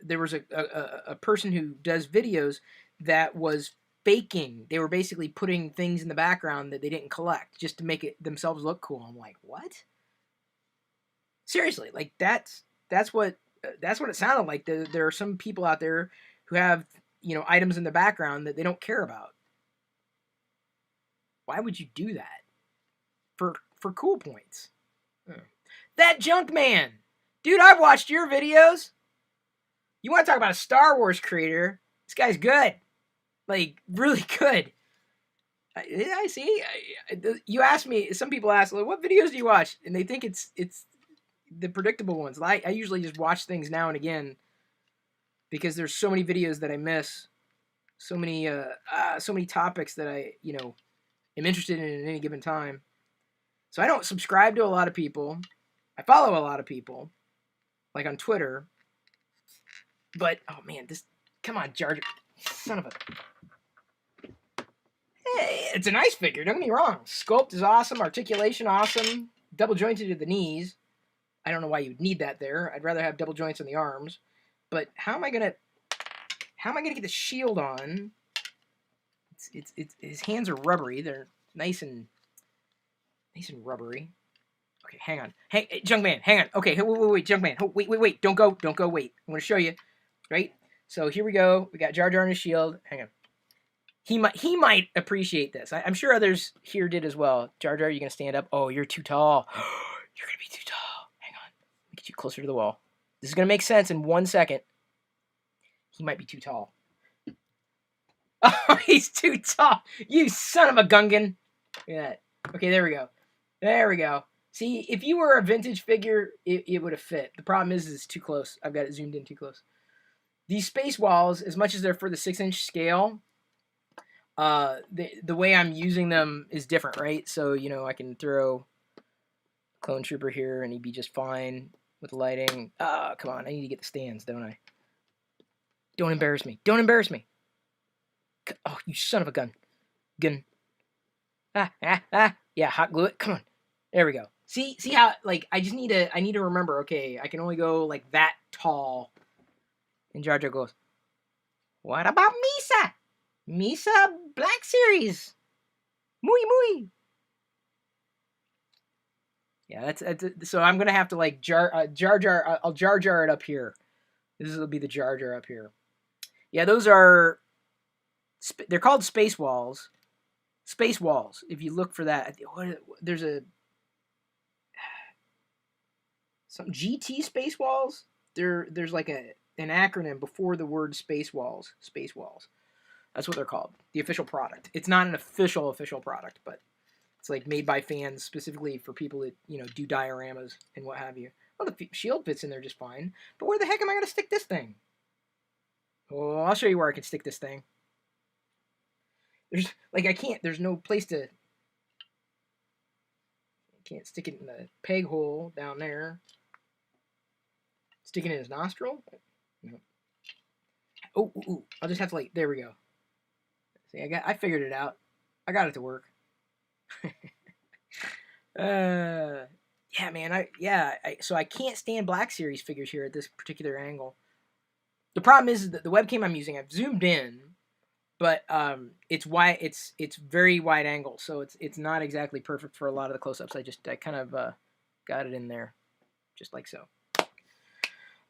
there was a person who does videos that was faking. They were basically putting things in the background that they didn't collect just to make it themselves look cool. I'm like, what? Seriously, like that's what it sounded like. There are some people out there who have items in the background that they don't care about. Why would you do that? For cool points. That Junk Man, dude, I've watched your videos. You want to talk about a Star Wars creator? This guy's good, like really good. I see. You asked me. Some people ask, like, "What videos do you watch?" And they think it's the predictable ones. I usually just watch things now and again because there's so many videos that I miss, so many topics that I am interested in at any given time. So I don't subscribe to a lot of people. I follow a lot of people, like on Twitter. But oh man, come on, Jar Jar, son of a. Hey, it's a nice figure. Don't get me wrong. Sculpt is awesome. Articulation awesome. Double jointed at the knees. I don't know why you'd need that there. I'd rather have double joints on the arms. But how am I gonna get the shield on? It's his hands are rubbery. They're nice and rubbery. Okay, hang on. Hey, Junk Man, hang on. Okay, wait, Junk Man. Wait. Don't go. Wait. I'm gonna show you. Right. So here we go. We got Jar Jar on his shield. Hang on. He might appreciate this. I'm sure others here did as well. Jar Jar, you gonna stand up? Oh, you're too tall. You're gonna be too tall. Hang on. Let me get you closer to the wall. This is gonna make sense in 1 second. He might be too tall. Oh, he's too tall. You son of a gungan. Look at that. Okay, there we go. There we go. See, if you were a vintage figure, it would have fit. The problem is it's too close. I've got it zoomed in too close. These space walls, as much as they're for the 6-inch scale, the way I'm using them is different, right? So, I can throw Clone Trooper here and he'd be just fine with lighting. Come on, I need to get the stands, don't I? Don't embarrass me. Don't embarrass me. Oh, you son of a gun. Gun. Yeah, hot glue it. Come on. There we go. See how, like, I need to remember, okay, I can only go, like, that tall. And Jar Jar goes, what about Misa? Misa Black Series. Muy, muy. Yeah, that's so I'm going to have to, like, Jar Jar, I'll Jar Jar it up here. This will be the Jar Jar up here. Yeah, those are, they're called space walls. Space walls. If you look for that, there's some GT space walls. There's like an acronym before the word space walls. Space walls. That's what they're called. The official product. It's not an official product, but it's like made by fans specifically for people that, you know, do dioramas and what have you. Well, the shield fits in there just fine. But where the heck am I going to stick this thing? Oh, I'll show you where I can stick this thing. There's, like, I can't, there's no place to, I can't stick it in the peg hole down there. Stick it in his nostril? No. Oh, I'll just have to, like, there we go. See, I figured it out. I got it to work. Yeah, man, so I can't stand Black Series figures here at this particular angle. The problem is that the webcam I'm using, I've zoomed in, but it's wide. It's very wide angle, so it's not exactly perfect for a lot of the close-ups. I kind of got it in there, just like so.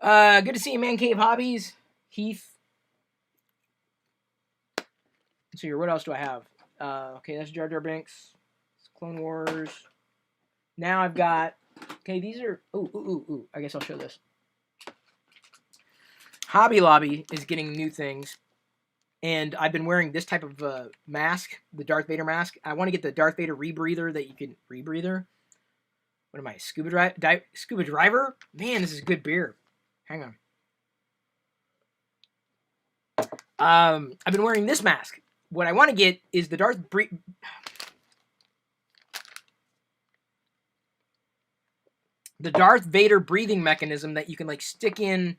Good to see you, Man Cave Hobbies, Heath. Let's see here. What else do I have? Okay, that's Jar Jar Binks. It's Clone Wars. Now I've got. Okay, these are. Ooh. I guess I'll show this. Hobby Lobby is getting new things. And I've been wearing this type of mask, the Darth Vader mask. I want to get the Darth Vader rebreather that you can... Rebreather? What am I, Scuba Driver? Man, this is good beer. Hang on. I've been wearing this mask. What I want to get is the Darth Vader breathing mechanism that you can, like, stick in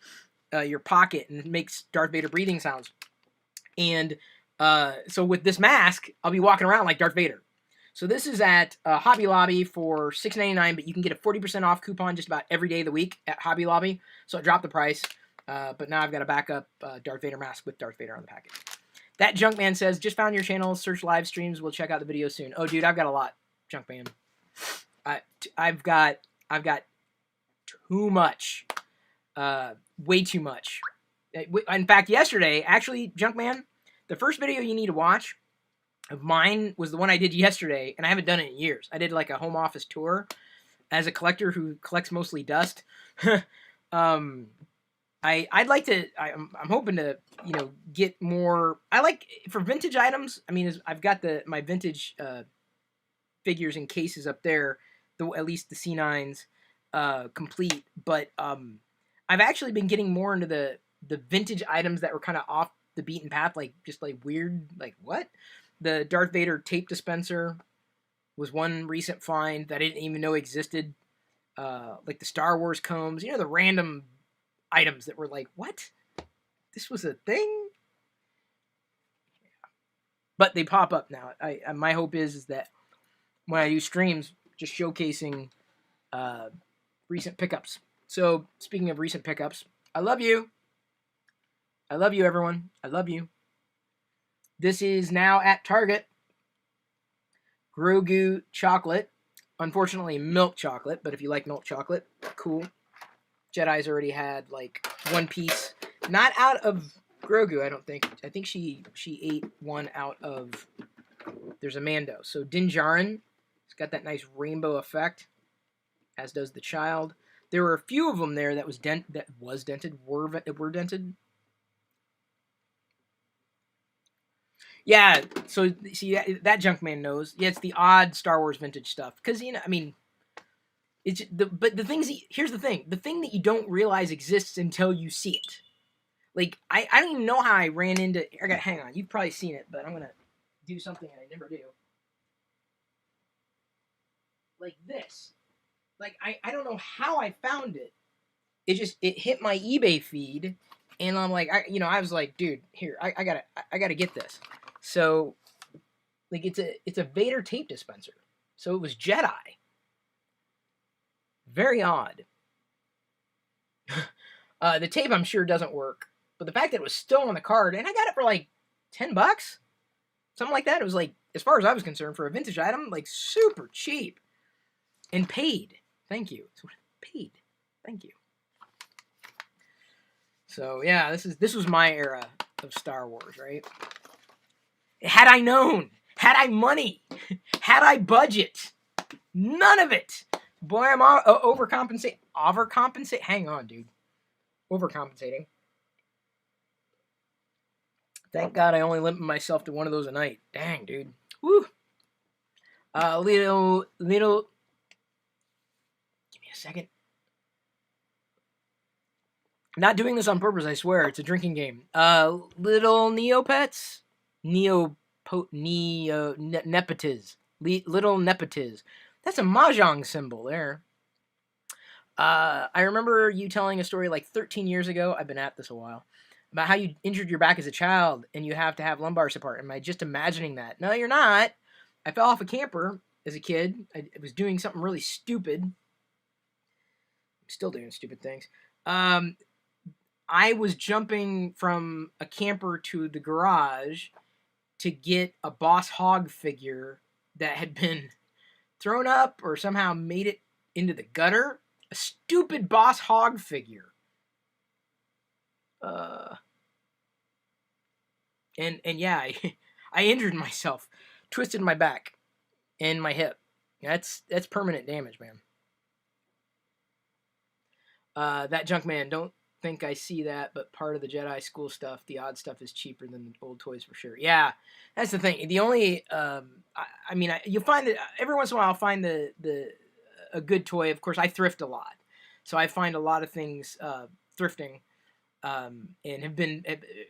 your pocket and it makes Darth Vader breathing sounds. And so with this mask, I'll be walking around like Darth Vader. So this is at Hobby Lobby for $6.99, but you can get a 40% off coupon just about every day of the week at Hobby Lobby. So it dropped the price, but now I've got a backup Darth Vader mask with Darth Vader on the package. That Junkman says, just found your channel, search live streams, we'll check out the video soon. Oh, dude, I've got a lot, Junkman. I've got too much, way too much. In fact, yesterday, actually, Junkman, the first video you need to watch of mine was the one I did yesterday, and I haven't done it in years. I did like a home office tour as a collector who collects mostly dust. I'd like to. I'm hoping to, you know, get more. I like for vintage items. I mean, I've got my vintage figures and cases up there, at least the C9s complete. But I've actually been getting more into the vintage items that were kind of off the beaten path, like just like weird, like what? The Darth Vader tape dispenser was one recent find that I didn't even know existed. Like the Star Wars combs, you know, the random items that were like, what? This was a thing? But they pop up now. My hope is that when I do streams, just showcasing recent pickups. So speaking of recent pickups, I love you. I love you, everyone. I love you. This is now at Target. Grogu chocolate. Unfortunately, milk chocolate, but if you like milk chocolate, cool. Jedi's already had, like, one piece. Not out of Grogu, I don't think. I think she ate one out of... There's a Mando. So Din Djarin. It's got that nice rainbow effect, as does the child. There were a few of them there that were dented. Yeah, so see that Junkman knows. Yeah, it's the odd Star Wars vintage stuff because, you know, I mean, it's but the things. Here's the thing: the thing that you don't realize exists until you see it. Like I don't even know how I ran into. Hang on, you've probably seen it, but I'm gonna do something I never do. Like this. Like I don't know how I found it. It hit my eBay feed, And I'm like, I was like, dude, here, I gotta get this. So, like, it's a Vader tape dispenser. So it was Jedi. Very odd. The tape, I'm sure, doesn't work. But the fact that it was still on the card, and I got it for like $10, something like that. It was like, as far as I was concerned, for a vintage item, like super cheap. And paid. Thank you. Paid. Thank you. So yeah, this was my era of Star Wars, right? Had I known, had I money, had I budget, none of it. Boy, I'm overcompensate. Hang on, dude. Overcompensating. Thank God I only limit myself to one of those a night. Dang, dude. Woo. Little. Give me a second. Not doing this on purpose, I swear. It's a drinking game. Little Neopets? Little Nepetiz. That's a mahjong symbol there. I remember you telling a story like 13 years ago. I've been at this a while. About how you injured your back as a child and you have to have lumbar support. Am I just imagining that? No, you're not. I fell off a camper as a kid. I was doing something really stupid. I'm still doing stupid things. I was jumping from a camper to the garage to get a Boss Hog figure that had been thrown up or somehow made it into the gutter. A stupid Boss Hog figure. And yeah, I injured myself, twisted my back and my hip. That's permanent damage, man. That junk man, don't think I see that, but part of the Jedi school stuff, the odd stuff is cheaper than the old toys for sure. Yeah, that's the thing. The only, you'll find that every once in a while I'll find a good toy. Of course, I thrift a lot, so I find a lot of things thrifting, and have been,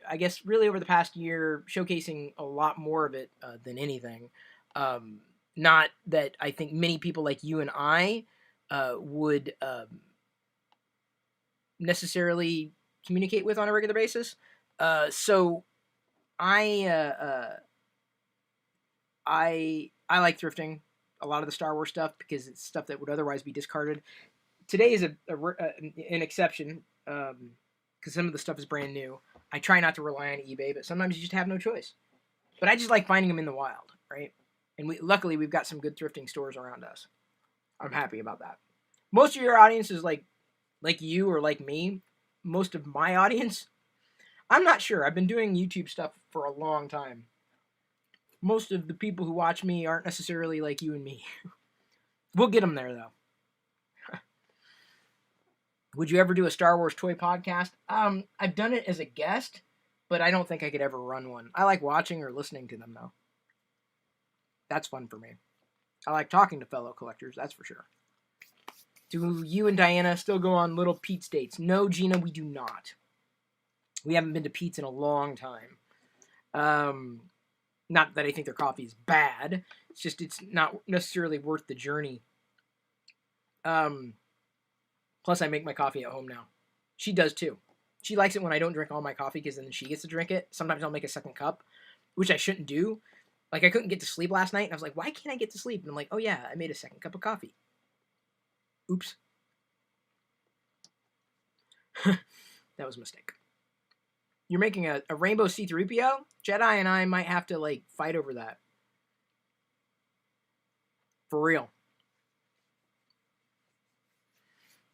I guess, really over the past year showcasing a lot more of it than anything. Not that I think many people like you and I would necessarily communicate with on a regular basis. So I like thrifting a lot of the Star Wars stuff because it's stuff that would otherwise be discarded. Today is an exception because some of the stuff is brand new. I try not to rely on eBay, but sometimes you just have no choice. But I just like finding them in the wild, right? And luckily we've got some good thrifting stores around us. I'm happy about that. Most of your audience is like you or like me. Most of my audience, I'm not sure. I've been doing YouTube stuff for a long time. Most of the people who watch me aren't necessarily like you and me. We'll get them there, though. Would you ever do a Star Wars toy podcast? I've done it as a guest, but I don't think I could ever run one. I like watching or listening to them, though. That's fun for me. I like talking to fellow collectors, that's for sure. Do you and Diana still go on Little Pete's dates? No, Gina, we do not. We haven't been to Pete's in a long time. Not that I think their coffee is bad. It's just it's not necessarily worth the journey. Plus, I make my coffee at home now. She does too. She likes it when I don't drink all my coffee because then she gets to drink it. Sometimes I'll make a second cup, which I shouldn't do. Like, I couldn't get to sleep last night, and I was like, why can't I get to sleep? And I'm like, oh yeah, I made a second cup of coffee. Oops. That was a mistake. You're making a rainbow C-3PO? Jedi and I might have to, like, fight over that. For real.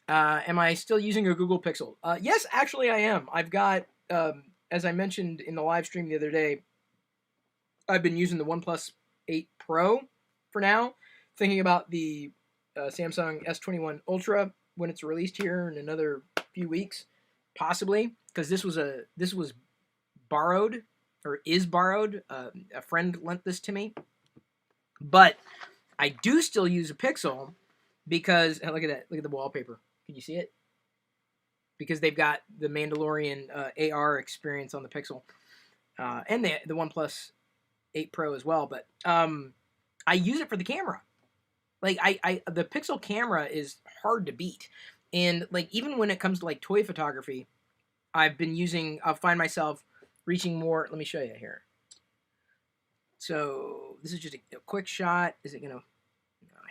Am I still using a Google Pixel? Yes, actually I am. I've got, as I mentioned in the live stream the other day, I've been using the OnePlus 8 Pro for now. Thinking about the Samsung S21 Ultra when it's released here in another few weeks, possibly, because this was borrowed or is borrowed. A friend lent this to me, but I do still use a Pixel because look at that, look at the wallpaper. Can you see it? Because they've got the Mandalorian AR experience on the Pixel, and the OnePlus 8 Pro as well. But I use it for the camera. Like the Pixel camera is hard to beat, and like even when it comes to like toy photography, I've been using, I'll find myself reaching more. Let me show you here. So this is just a quick shot. Is it gonna? No,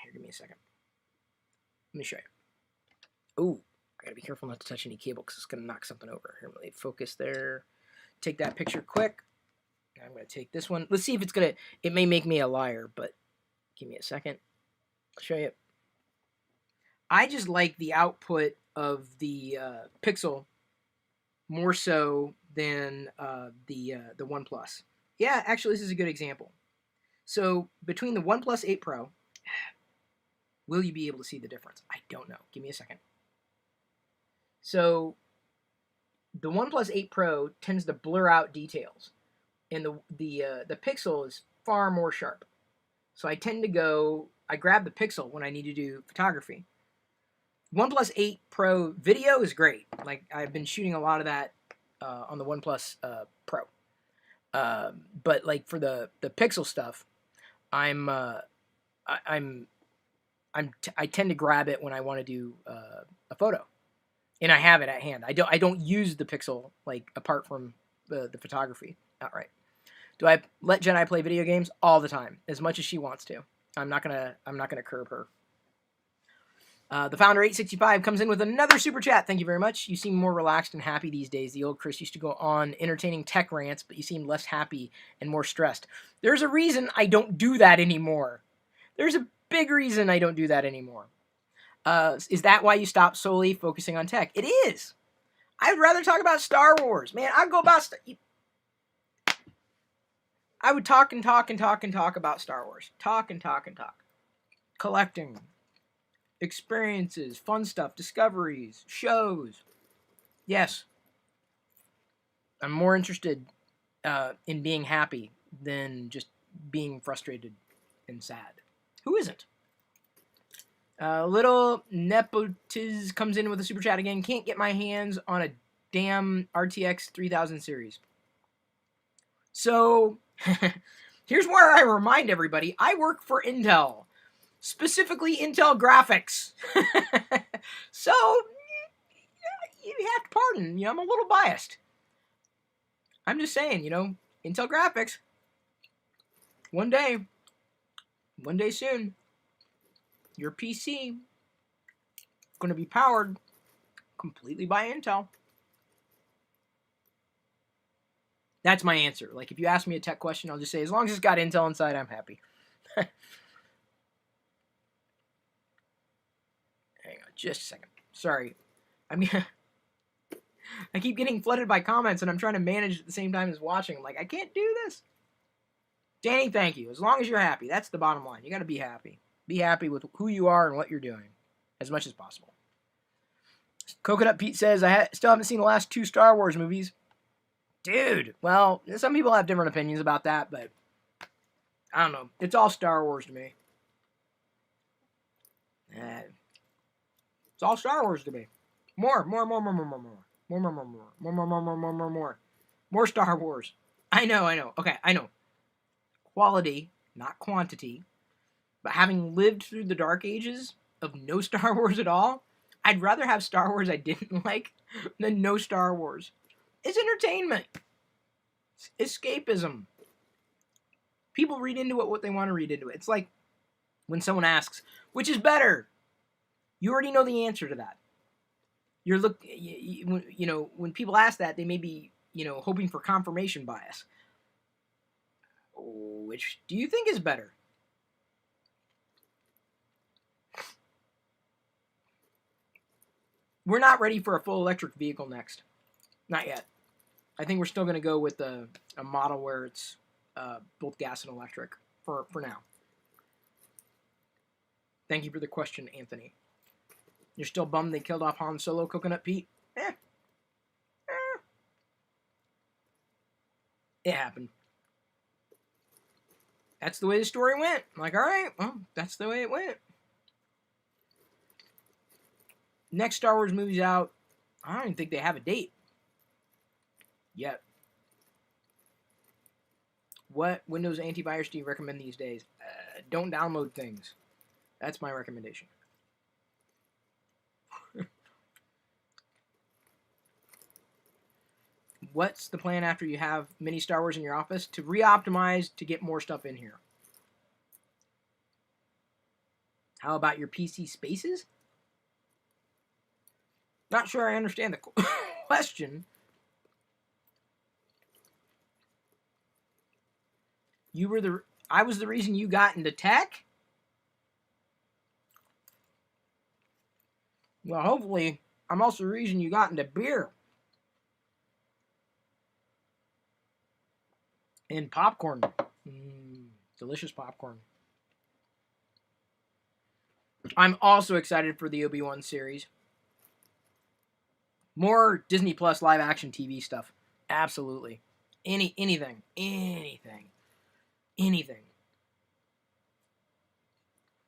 here, give me a second. Let me show you. Ooh, I gotta be careful not to touch any cable because it's gonna knock something over. Here, let me focus there. Take that picture quick. I'm gonna take this one. Let's see if it's gonna. It may make me a liar, but give me a second. I'll show you. I just like the output of the Pixel more so than the OnePlus. Yeah, actually, this is a good example. So between the OnePlus 8 Pro, will you be able to see the difference? I don't know. Give me a second. So the OnePlus 8 Pro tends to blur out details, and the Pixel is far more sharp. So I tend to go. I grab the Pixel when I need to do photography. OnePlus 8 Pro video is great. Like, I've been shooting a lot of that on the OnePlus Pro. But like for the Pixel stuff, I tend to grab it when I want to do a photo, and I have it at hand. I don't use the Pixel like apart from the photography outright. Do I let Jedi play video games all the time, as much as she wants to? I'm not gonna curb her. The Founder 865 comes in with another super chat. Thank you very much. You seem more relaxed and happy these days. The old Chris used to go on entertaining tech rants, but you seem less happy and more stressed. There's a reason I don't do that anymore. There's a big reason I don't do that anymore. Is that why you stopped solely focusing on tech? It is. I'd rather talk about Star Wars. Man, I'd go about... I would talk and talk and talk and talk about Star Wars. Talk and talk and talk. Collecting. Experiences, fun stuff, discoveries, shows. Yes. I'm more interested in being happy than just being frustrated and sad. Who isn't? Little Nepotiz comes in with a super chat again. Can't get my hands on a damn RTX 3000 series. So, here's where I remind everybody, I work for Intel. Specifically, Intel graphics. So, you have to pardon. I'm a little biased. I'm just saying, Intel graphics. One day soon, your PC going to be powered completely by Intel. That's my answer. Like, if you ask me a tech question, I'll just say, as long as it's got Intel inside, I'm happy. Hang on just a second. Sorry. I keep getting flooded by comments, and I'm trying to manage at the same time as watching. I'm like, I can't do this. Danny, thank you. As long as you're happy. That's the bottom line. You got to be happy. Be happy with who you are and what you're doing as much as possible. Coconut Pete says, I still haven't seen the last 2 Star Wars movies. Dude, well, some people have different opinions about that, but I don't know. It's all Star Wars to me. It's all Star Wars to me. More Star Wars. I know. Okay, I know. Quality, not quantity. But having lived through the dark ages of no Star Wars at all, I'd rather have Star Wars I didn't like than no Star Wars. It's entertainment. It's escapism. People read into it what they want to read into it. It's like when someone asks, which is better? You already know the answer to that. When people ask that, they may be, hoping for confirmation bias. Which do you think is better? We're not ready for a full electric vehicle next. Not yet. I think we're still going to go with a model where it's both gas and electric for now. Thank you for the question, Anthony. You're still bummed they killed off Han Solo, Coconut Pete? It happened. That's the way the story went. I'm like, all right, well, that's the way it went. Next Star Wars movie's out. I don't even think they have a date yet. What Windows antivirus do you recommend these days? Don't download things. That's my recommendation. What's the plan after you have mini Star Wars in your office? To re-optimize to get more stuff in here. How about your PC spaces? Not sure I understand the question. I was the reason you got into tech? Well, hopefully, I'm also the reason you got into beer. And popcorn. Delicious popcorn. I'm also excited for the Obi-Wan series. More Disney Plus live action TV stuff. Absolutely. Anything.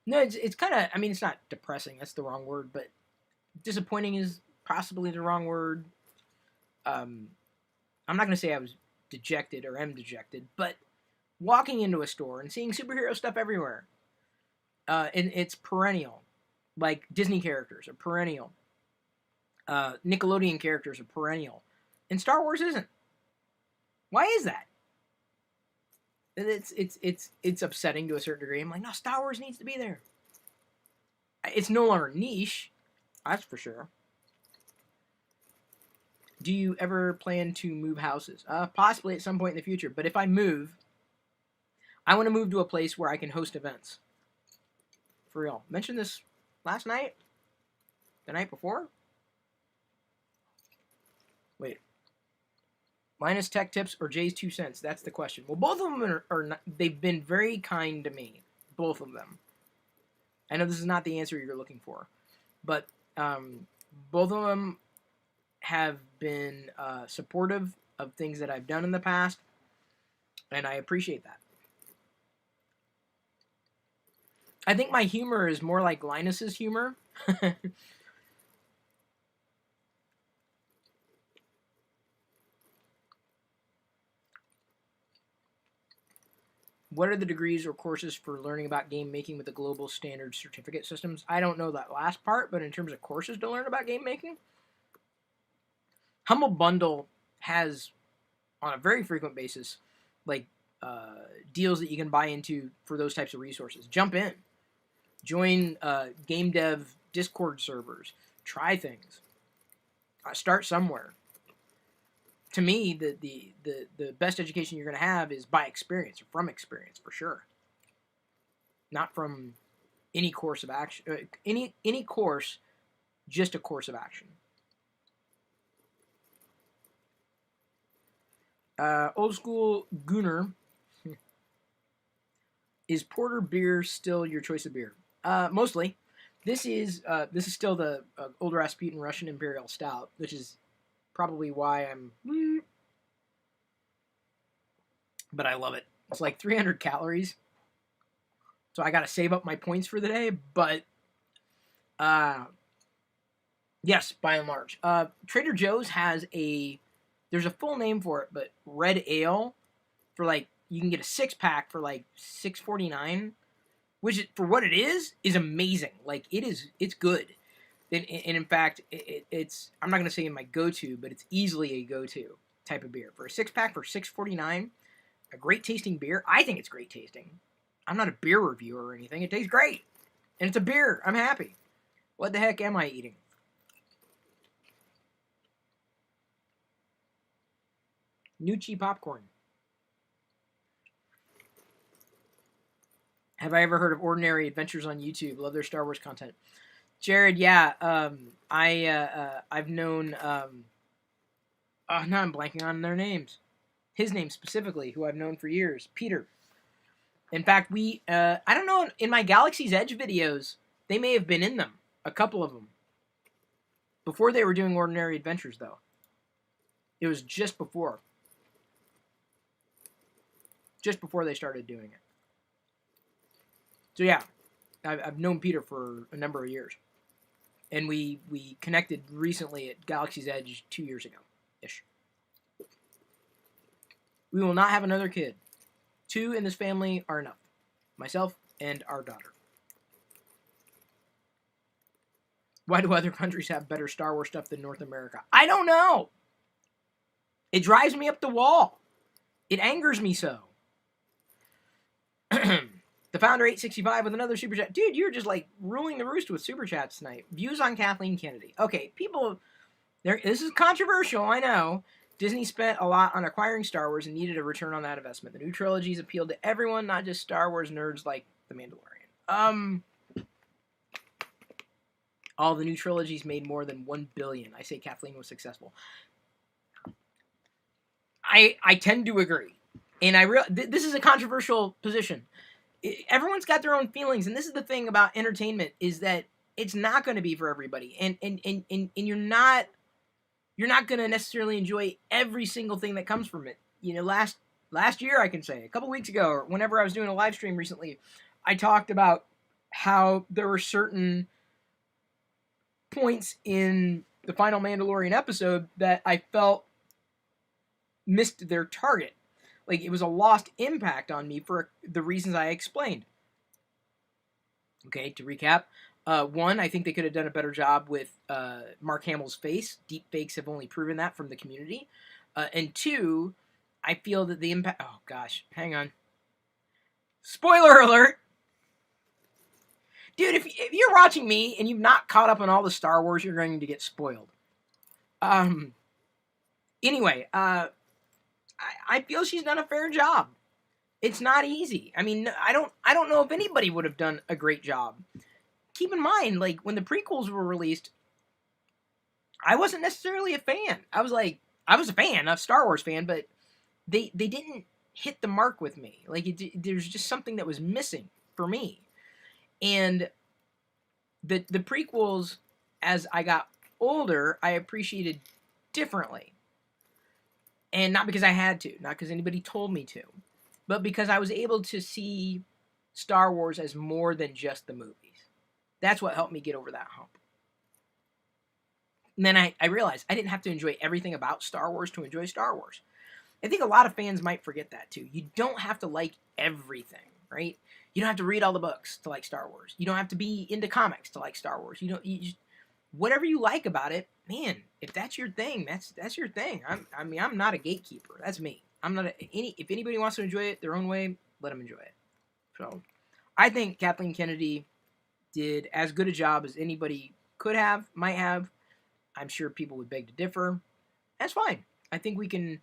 No, it's kind of, I mean, it's not depressing. That's the wrong word, but disappointing is possibly the wrong word. I'm not going to say I was dejected or am dejected, but walking into a store and seeing superhero stuff everywhere, and it's perennial. Like Disney characters are perennial. Nickelodeon characters are perennial. And Star Wars isn't. Why is that? It's upsetting to a certain degree. I'm like, no, Star Wars needs to be there. It's no longer niche, that's for sure. Do you ever plan to move houses? Possibly at some point in the future. But if I move, I want to move to a place where I can host events. For real. Mentioned this last night? The night before? Wait. Minus tech tips or Jay's 2 cents? That's the question. Well, both of them are not, they've been very kind to me. Both of them. I know this is not the answer you're looking for. But both of them have been supportive of things that I've done in the past. And I appreciate that. I think my humor is more like Linus's humor. What are the degrees or courses for learning about game making with the global standard certificate systems? I don't know that last part, but in terms of courses to learn about game making, Humble Bundle has, on a very frequent basis, like deals that you can buy into for those types of resources. Jump in. Join game dev Discord servers. Try things. Start somewhere. To me, the best education you're going to have is by experience or from experience, for sure. Not from any course of action. Any course, just a course of action. Old school Gunner. Is porter beer still your choice of beer? Mostly. This is still the Old Rasputin Russian Imperial Stout, which is probably why I'm... But I love it. It's like 300 calories. So I got to save up my points for the day. But, yes, by and large. Trader Joe's has there's a full name for it, but red ale for like, you can get a 6-pack for like $6.49, which for what it is amazing. Like, it's good. And in fact, it's, I'm not going to say my go-to, but it's easily a go-to type of beer. For a 6-pack for $6.49, a great tasting beer. I think it's great tasting. I'm not a beer reviewer or anything. It tastes great. And it's a beer. I'm happy. What the heck am I eating? Nucci popcorn. Have I ever heard of Ordinary Adventures on YouTube? Love their Star Wars content. Jared, yeah, I've known, now I'm blanking on their names. His name specifically, who I've known for years, Peter. In fact, I don't know, in my Galaxy's Edge videos, they may have been in them, a couple of them. Before they were doing Ordinary Adventures, though. It was just before. Just before they started doing it. So yeah, I've known Peter for a number of years. And we connected recently at Galaxy's Edge 2 years ago-ish. We will not have another kid. 2 in this family are enough. Myself and our daughter. Why do other countries have better Star Wars stuff than North America? I don't know! It drives me up the wall. It angers me so. The Founder 865 with another super chat. Dude, you're just like ruling the roost with super chats tonight. Views on Kathleen Kennedy. Okay, people, this is controversial, I know. Disney spent a lot on acquiring Star Wars and needed a return on that investment. The new trilogies appealed to everyone, not just Star Wars nerds like The Mandalorian. All the new trilogies made more than $1 billion. I say Kathleen was successful. I tend to agree. And this is a controversial position. Everyone's got their own feelings, and this is the thing about entertainment, is that it's not going to be for everybody. And you're not going to necessarily enjoy every single thing that comes from it. You know, last year, I can say, a couple weeks ago, or whenever I was doing a live stream recently, I talked about how there were certain points in the final Mandalorian episode that I felt missed their target. Like, it was a lost impact on me for the reasons I explained. Okay, to recap. One, I think they could have done a better job with Mark Hamill's face. Deep fakes have only proven that from the community. And two, I feel that the impact... Oh, gosh. Hang on. Spoiler alert! Dude, if you're watching me and you've not caught up on all the Star Wars, you're going to get spoiled. Anyway, I feel she's done a fair job. It's not easy. I mean, I don't know if anybody would have done a great job. Keep in mind, like, when the prequels were released, I wasn't necessarily a fan. I was a fan, a Star Wars fan, but they didn't hit the mark with me. Like, there's just something that was missing for me. And the prequels, as I got older, I appreciated differently. And not because I had to, not because anybody told me to, but because I was able to see Star Wars as more than just the movies. That's what helped me get over that hump. And then I realized I didn't have to enjoy everything about Star Wars to enjoy Star Wars. I think a lot of fans might forget that too. You don't have to like everything, right? You don't have to read all the books to like Star Wars. You don't have to be into comics to like Star Wars. You just, whatever you like about it, man, if that's your thing, that's your thing. I'm not a gatekeeper. That's me. I'm not if anybody wants to enjoy it their own way, let them enjoy it. So, I think Kathleen Kennedy did as good a job as anybody could have, might have. I'm sure people would beg to differ. That's fine. I think we can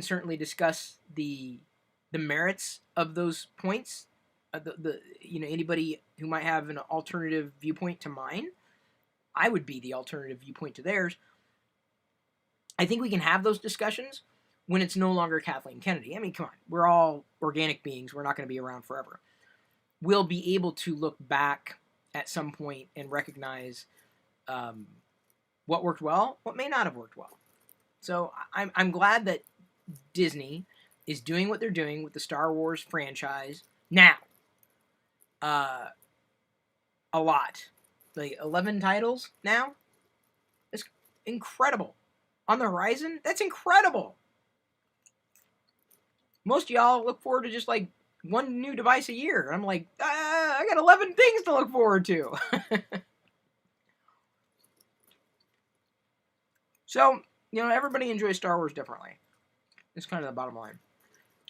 certainly discuss the merits of those points. Anybody who might have an alternative viewpoint to mine, I would be the alternative viewpoint to theirs. I think we can have those discussions when it's no longer Kathleen Kennedy. I mean, come on. We're all organic beings. We're not going to be around forever. We'll be able to look back at some point and recognize what worked well, what may not have worked well. So I'm glad that Disney is doing what they're doing with the Star Wars franchise now. A lot. Like 11 titles now? It's incredible. On the horizon? That's incredible. Most of y'all look forward to just like one new device a year. I'm like, I got 11 things to look forward to. So, everybody enjoys Star Wars differently. It's kind of the bottom line.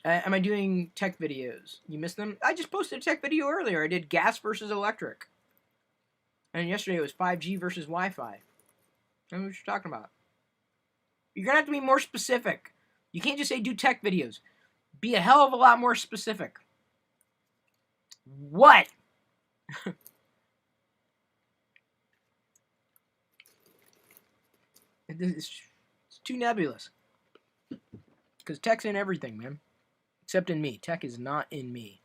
Am I doing tech videos? You missed them? I just posted a tech video earlier. I did gas versus electric. And yesterday it was 5G versus Wi-Fi. I don't know what you're talking about. You're going to have to be more specific. You can't just say do tech videos. Be a hell of a lot more specific. What? It's too nebulous. Because tech's in everything, man. Except in me. Tech is not in me.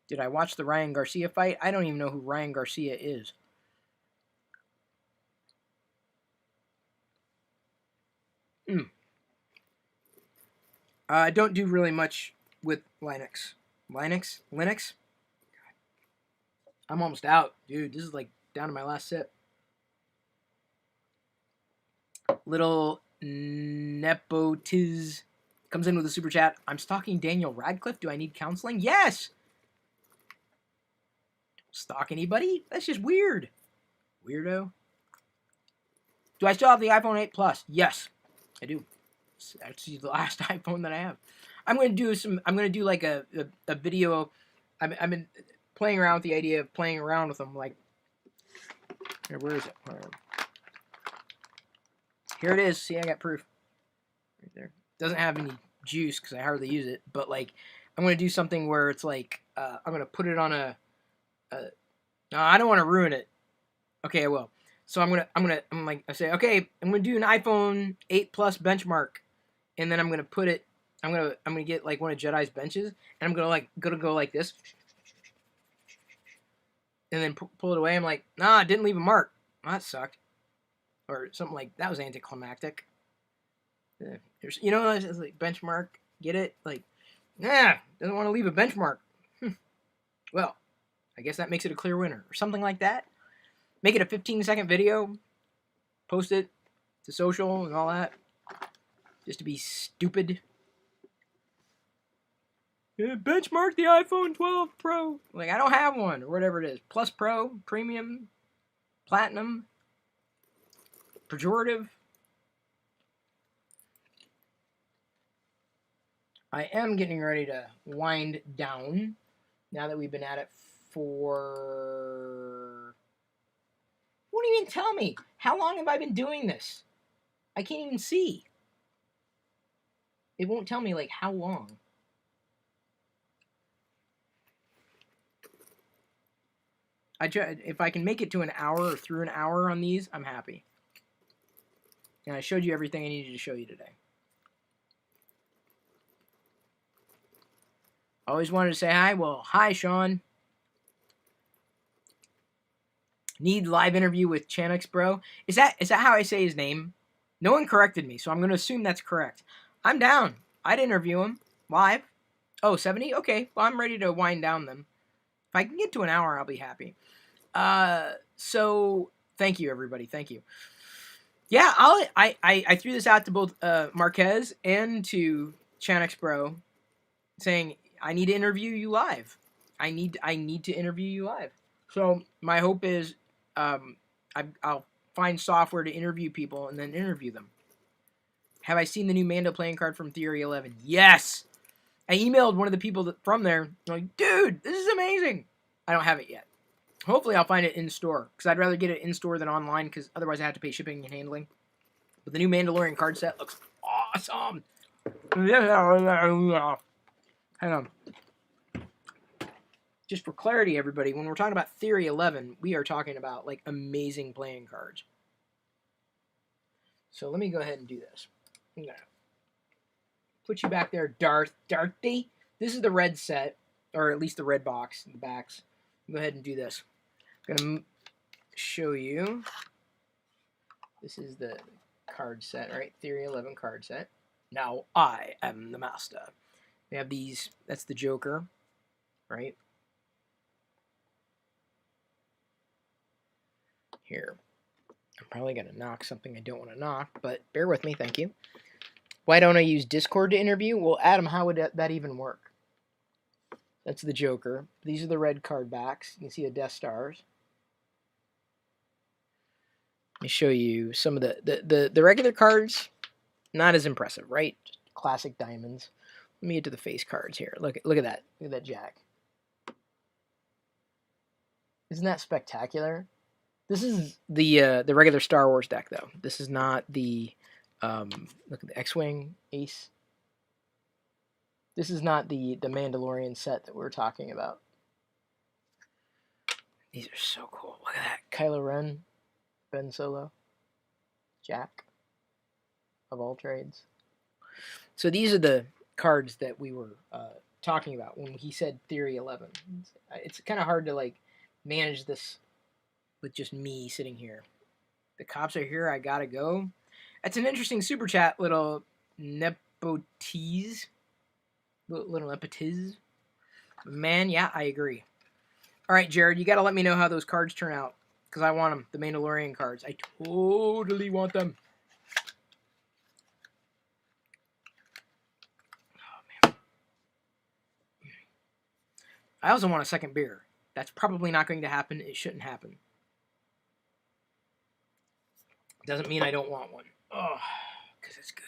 Did I watch the Ryan Garcia fight? I don't even know who Ryan Garcia is. I don't do really much with Linux. Linux? God. I'm almost out, dude. This is like down to my last sip. Little Nepotiz comes in with a super chat. I'm stalking Daniel Radcliffe. Do I need counseling? Yes! Don't stalk anybody? That's just weird. Weirdo. Do I still have the iPhone 8 Plus? Yes, I do. It's actually the last iPhone that I have. I'm gonna do like a video. I've been playing around with the idea of playing around with them. Like, where is it? Here it is. See, I got proof right there. Doesn't have any juice because I hardly use it. But like, I'm gonna do something where it's like I'm gonna put it on a. No, I don't want to ruin it. Okay, I will. So I say, okay, I'm gonna do an iPhone 8 Plus benchmark, and then I'm gonna put it. I'm gonna get like one of Jedi's benches, and I'm gonna go like this, and then pull it away. I'm like, nah, it didn't leave a mark. Oh, that sucked, or something like that was anticlimactic. You know, it's like benchmark. Get it? Like, nah, doesn't want to leave a benchmark. Well, I guess that makes it a clear winner, or something like that. Make it a 15-second video, post it to social and all that, just to be stupid. Yeah, benchmark the iPhone 12 Pro. Like, I don't have one, or whatever it is. Plus Pro, Premium, Platinum, Pejorative. I am getting ready to wind down now that we've been at it for... Won't even tell me. How long have I been doing this? I can't even see. It won't tell me, like, how long. If I can make it to an hour or through an hour on these, I'm happy. And I showed you everything I needed to show you today. Always wanted to say hi. Well, hi, Sean. Need live interview with Chanix, bro. Is that how I say his name? No one corrected me, so I'm going to assume that's correct. I'm down. I'd interview him live. Oh, 70? Okay. Well, I'm ready to wind down then. If I can get to an hour, I'll be happy. So thank you, everybody. Thank you. Yeah, I threw this out to both Marquez and to Chanix, bro, saying I need to interview you live. I need to interview you live. So my hope is I'll find software to interview people and then interview them. Have I seen the new Mando playing card from Theory 11? Yes! I emailed one of the people from there, like, dude, this is amazing! I don't have it yet. Hopefully I'll find it in-store, because I'd rather get it in-store than online, because otherwise I have to pay shipping and handling. But the new Mandalorian card set looks awesome! Hang on. Just for clarity, everybody, when we're talking about Theory 11, we are talking about, like, amazing playing cards. So let me go ahead and do this. I'm going to put you back there, Darthy. This is the red set, or at least the red box, the backs. Go ahead and do this. I'm going to show you. This is the card set, right? Theory 11 card set. Now I am the master. We have these. That's the Joker, right? Here. I'm probably going to knock something I don't want to knock, but bear with me, thank you. Why don't I use Discord to interview? Well, Adam, how would that even work? That's the Joker. These are the red card backs. You can see the Death Stars. Let me show you some of the regular cards. Not as impressive, right? Just classic diamonds. Let me get to the face cards here. Look at that. Look at that Jack. Isn't that spectacular? This is the regular Star Wars deck, though. This is not the look at the X-Wing Ace. This is not the Mandalorian set that we're talking about. These are so cool. Look at that. Kylo Ren, Ben Solo, Jack, of all trades. So these are the cards that we were talking about when he said Theory 11. It's kind of hard to like manage this with just me sitting here. The cops are here. I gotta go. That's an interesting super chat, little nepotiz. Little nepotiz. Man, yeah, I agree. All right, Jared, you gotta let me know how those cards turn out. Because I want them. The Mandalorian cards. I totally want them. Oh, man. I also want a second beer. That's probably not going to happen. It shouldn't happen. Doesn't mean I don't want one. Oh, because it's good.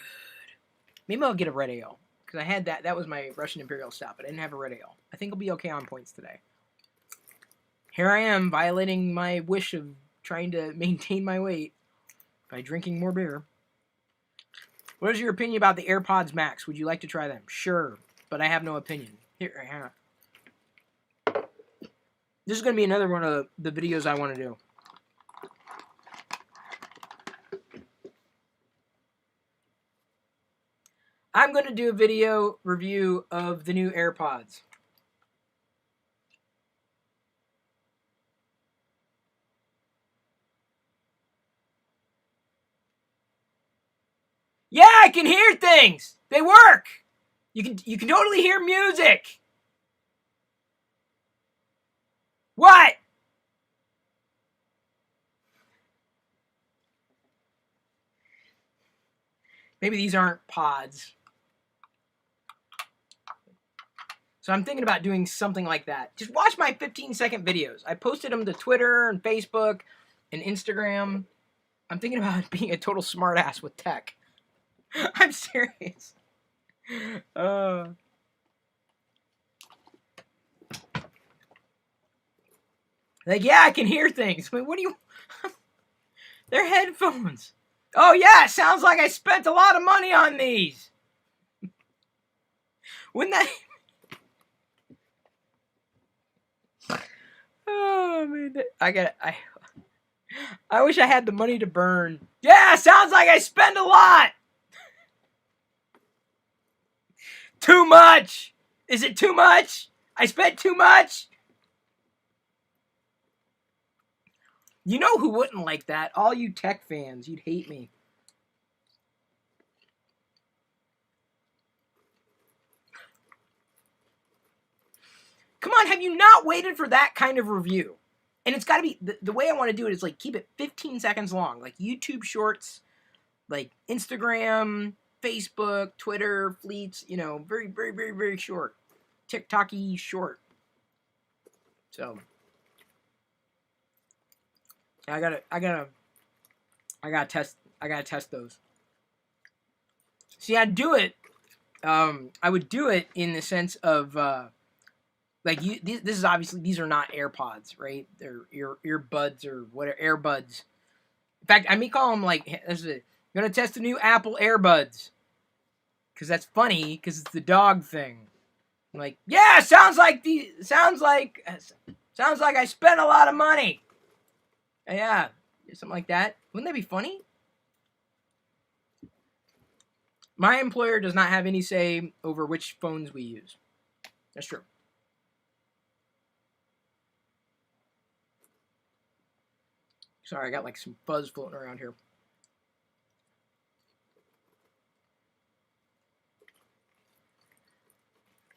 Maybe I'll get a red ale. Because I had that. That was my Russian Imperial Stout, but I didn't have a red ale. I think I'll be okay on points today. Here I am, violating my wish of trying to maintain my weight by drinking more beer. What is your opinion about the AirPods Max? Would you like to try them? Sure, but I have no opinion. Here, hang on. This is going to be another one of the videos I want to do. I'm going to do a video review of the new AirPods. Yeah, I can hear things. They work. You can totally hear music. What? Maybe these aren't pods. So I'm thinking about doing something like that. Just watch my 15-second videos. I posted them to Twitter and Facebook and Instagram. I'm thinking about being a total smartass with tech. I'm serious. Like, yeah, I can hear things. I mean, what do you... They're headphones. Oh, yeah, it sounds like I spent a lot of money on these. Wouldn't that... Oh, man. I wish I had the money to burn. Yeah, sounds like I spend a lot. Too much. Is it too much? I spent too much? You know who wouldn't like that? All you tech fans. You'd hate me. Come on, have you not waited for that kind of review? And it's got to be, the way I want to do it is like keep it 15 seconds long. Like YouTube shorts, like Instagram, Facebook, Twitter, fleets, you know, very, very, very, very short. TikTok-y short. So, I gotta test those. See, I'd do it, I would do it in the sense of, like, this is obviously, these are not AirPods, right? They're earbuds or whatever, AirBuds. In fact, I may call them, like, I'm going to test the new Apple AirBuds. Because that's funny, because it's the dog thing. I'm like, yeah, sounds like I spent a lot of money. Yeah, something like that. Wouldn't that be funny? My employer does not have any say over which phones we use. That's true. Sorry, I got like some fuzz floating around here.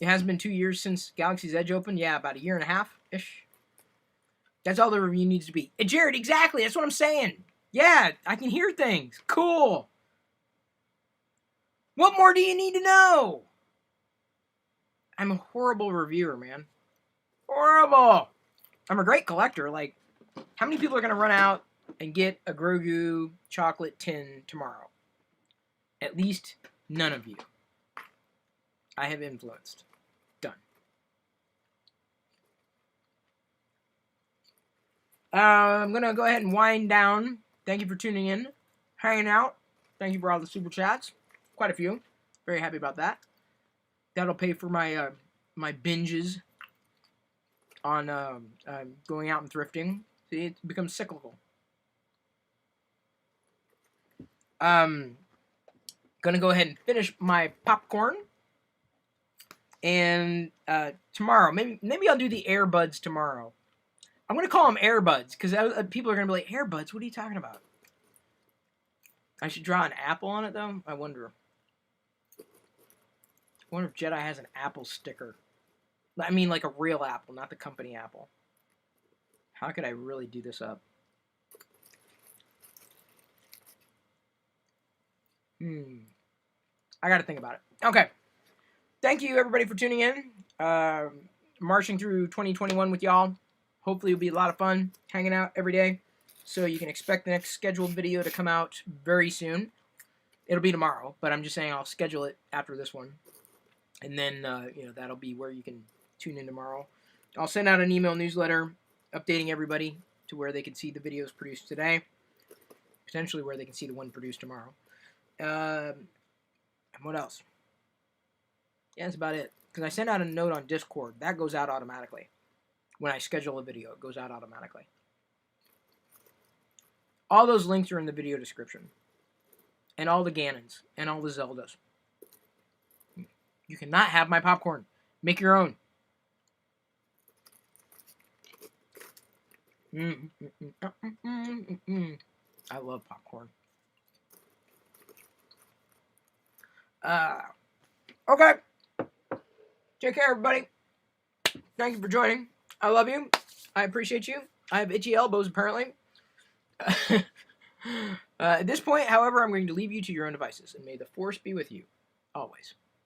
It has been 2 years since Galaxy's Edge opened. Yeah, about 1.5 years-ish. That's all the review needs to be. Hey, Jared, exactly. That's what I'm saying. Yeah, I can hear things. Cool. What more do you need to know? I'm a horrible reviewer, man. Horrible. I'm a great collector. Like, how many people are going to run out and get a Grogu chocolate tin tomorrow? At least none of you. I have influenced. Done. I'm going to go ahead and wind down. Thank you for tuning in, hanging out. Thank you for all the super chats. Quite a few. Very happy about that. That'll pay for my my binges on going out and thrifting. See, it becomes cyclical. Gonna go ahead and finish my popcorn. And tomorrow, maybe I'll do the AirBuds tomorrow. I'm gonna call them AirBuds because people are gonna be like, AirBuds? What are you talking about? I should draw an apple on it though. I wonder if Jedi has an apple sticker. I mean, like a real apple, not the company apple. How could I really do this up? I gotta think about it. Okay. Thank you, everybody, for tuning in. Marching through 2021 with y'all. Hopefully it'll be a lot of fun hanging out every day. so you can expect the next scheduled video to come out very soon. It'll be tomorrow, but I'm just saying I'll schedule it after this one. And then, that'll be where you can tune in tomorrow. I'll send out an email newsletter updating everybody to where they can see the videos produced today. Potentially where they can see the one produced tomorrow. And what else? Yeah, that's about it. Because I send out a note on Discord. That goes out automatically. When I schedule a video, it goes out automatically. All those links are in the video description. And all the Ganons. And all the Zeldas. You cannot have my popcorn. Make your own. I love popcorn. Okay. Take care, everybody. Thank you for joining. I love you. I appreciate you. I have itchy elbows, apparently. At this point, however, I'm going to leave you to your own devices, and may the Force be with you, always.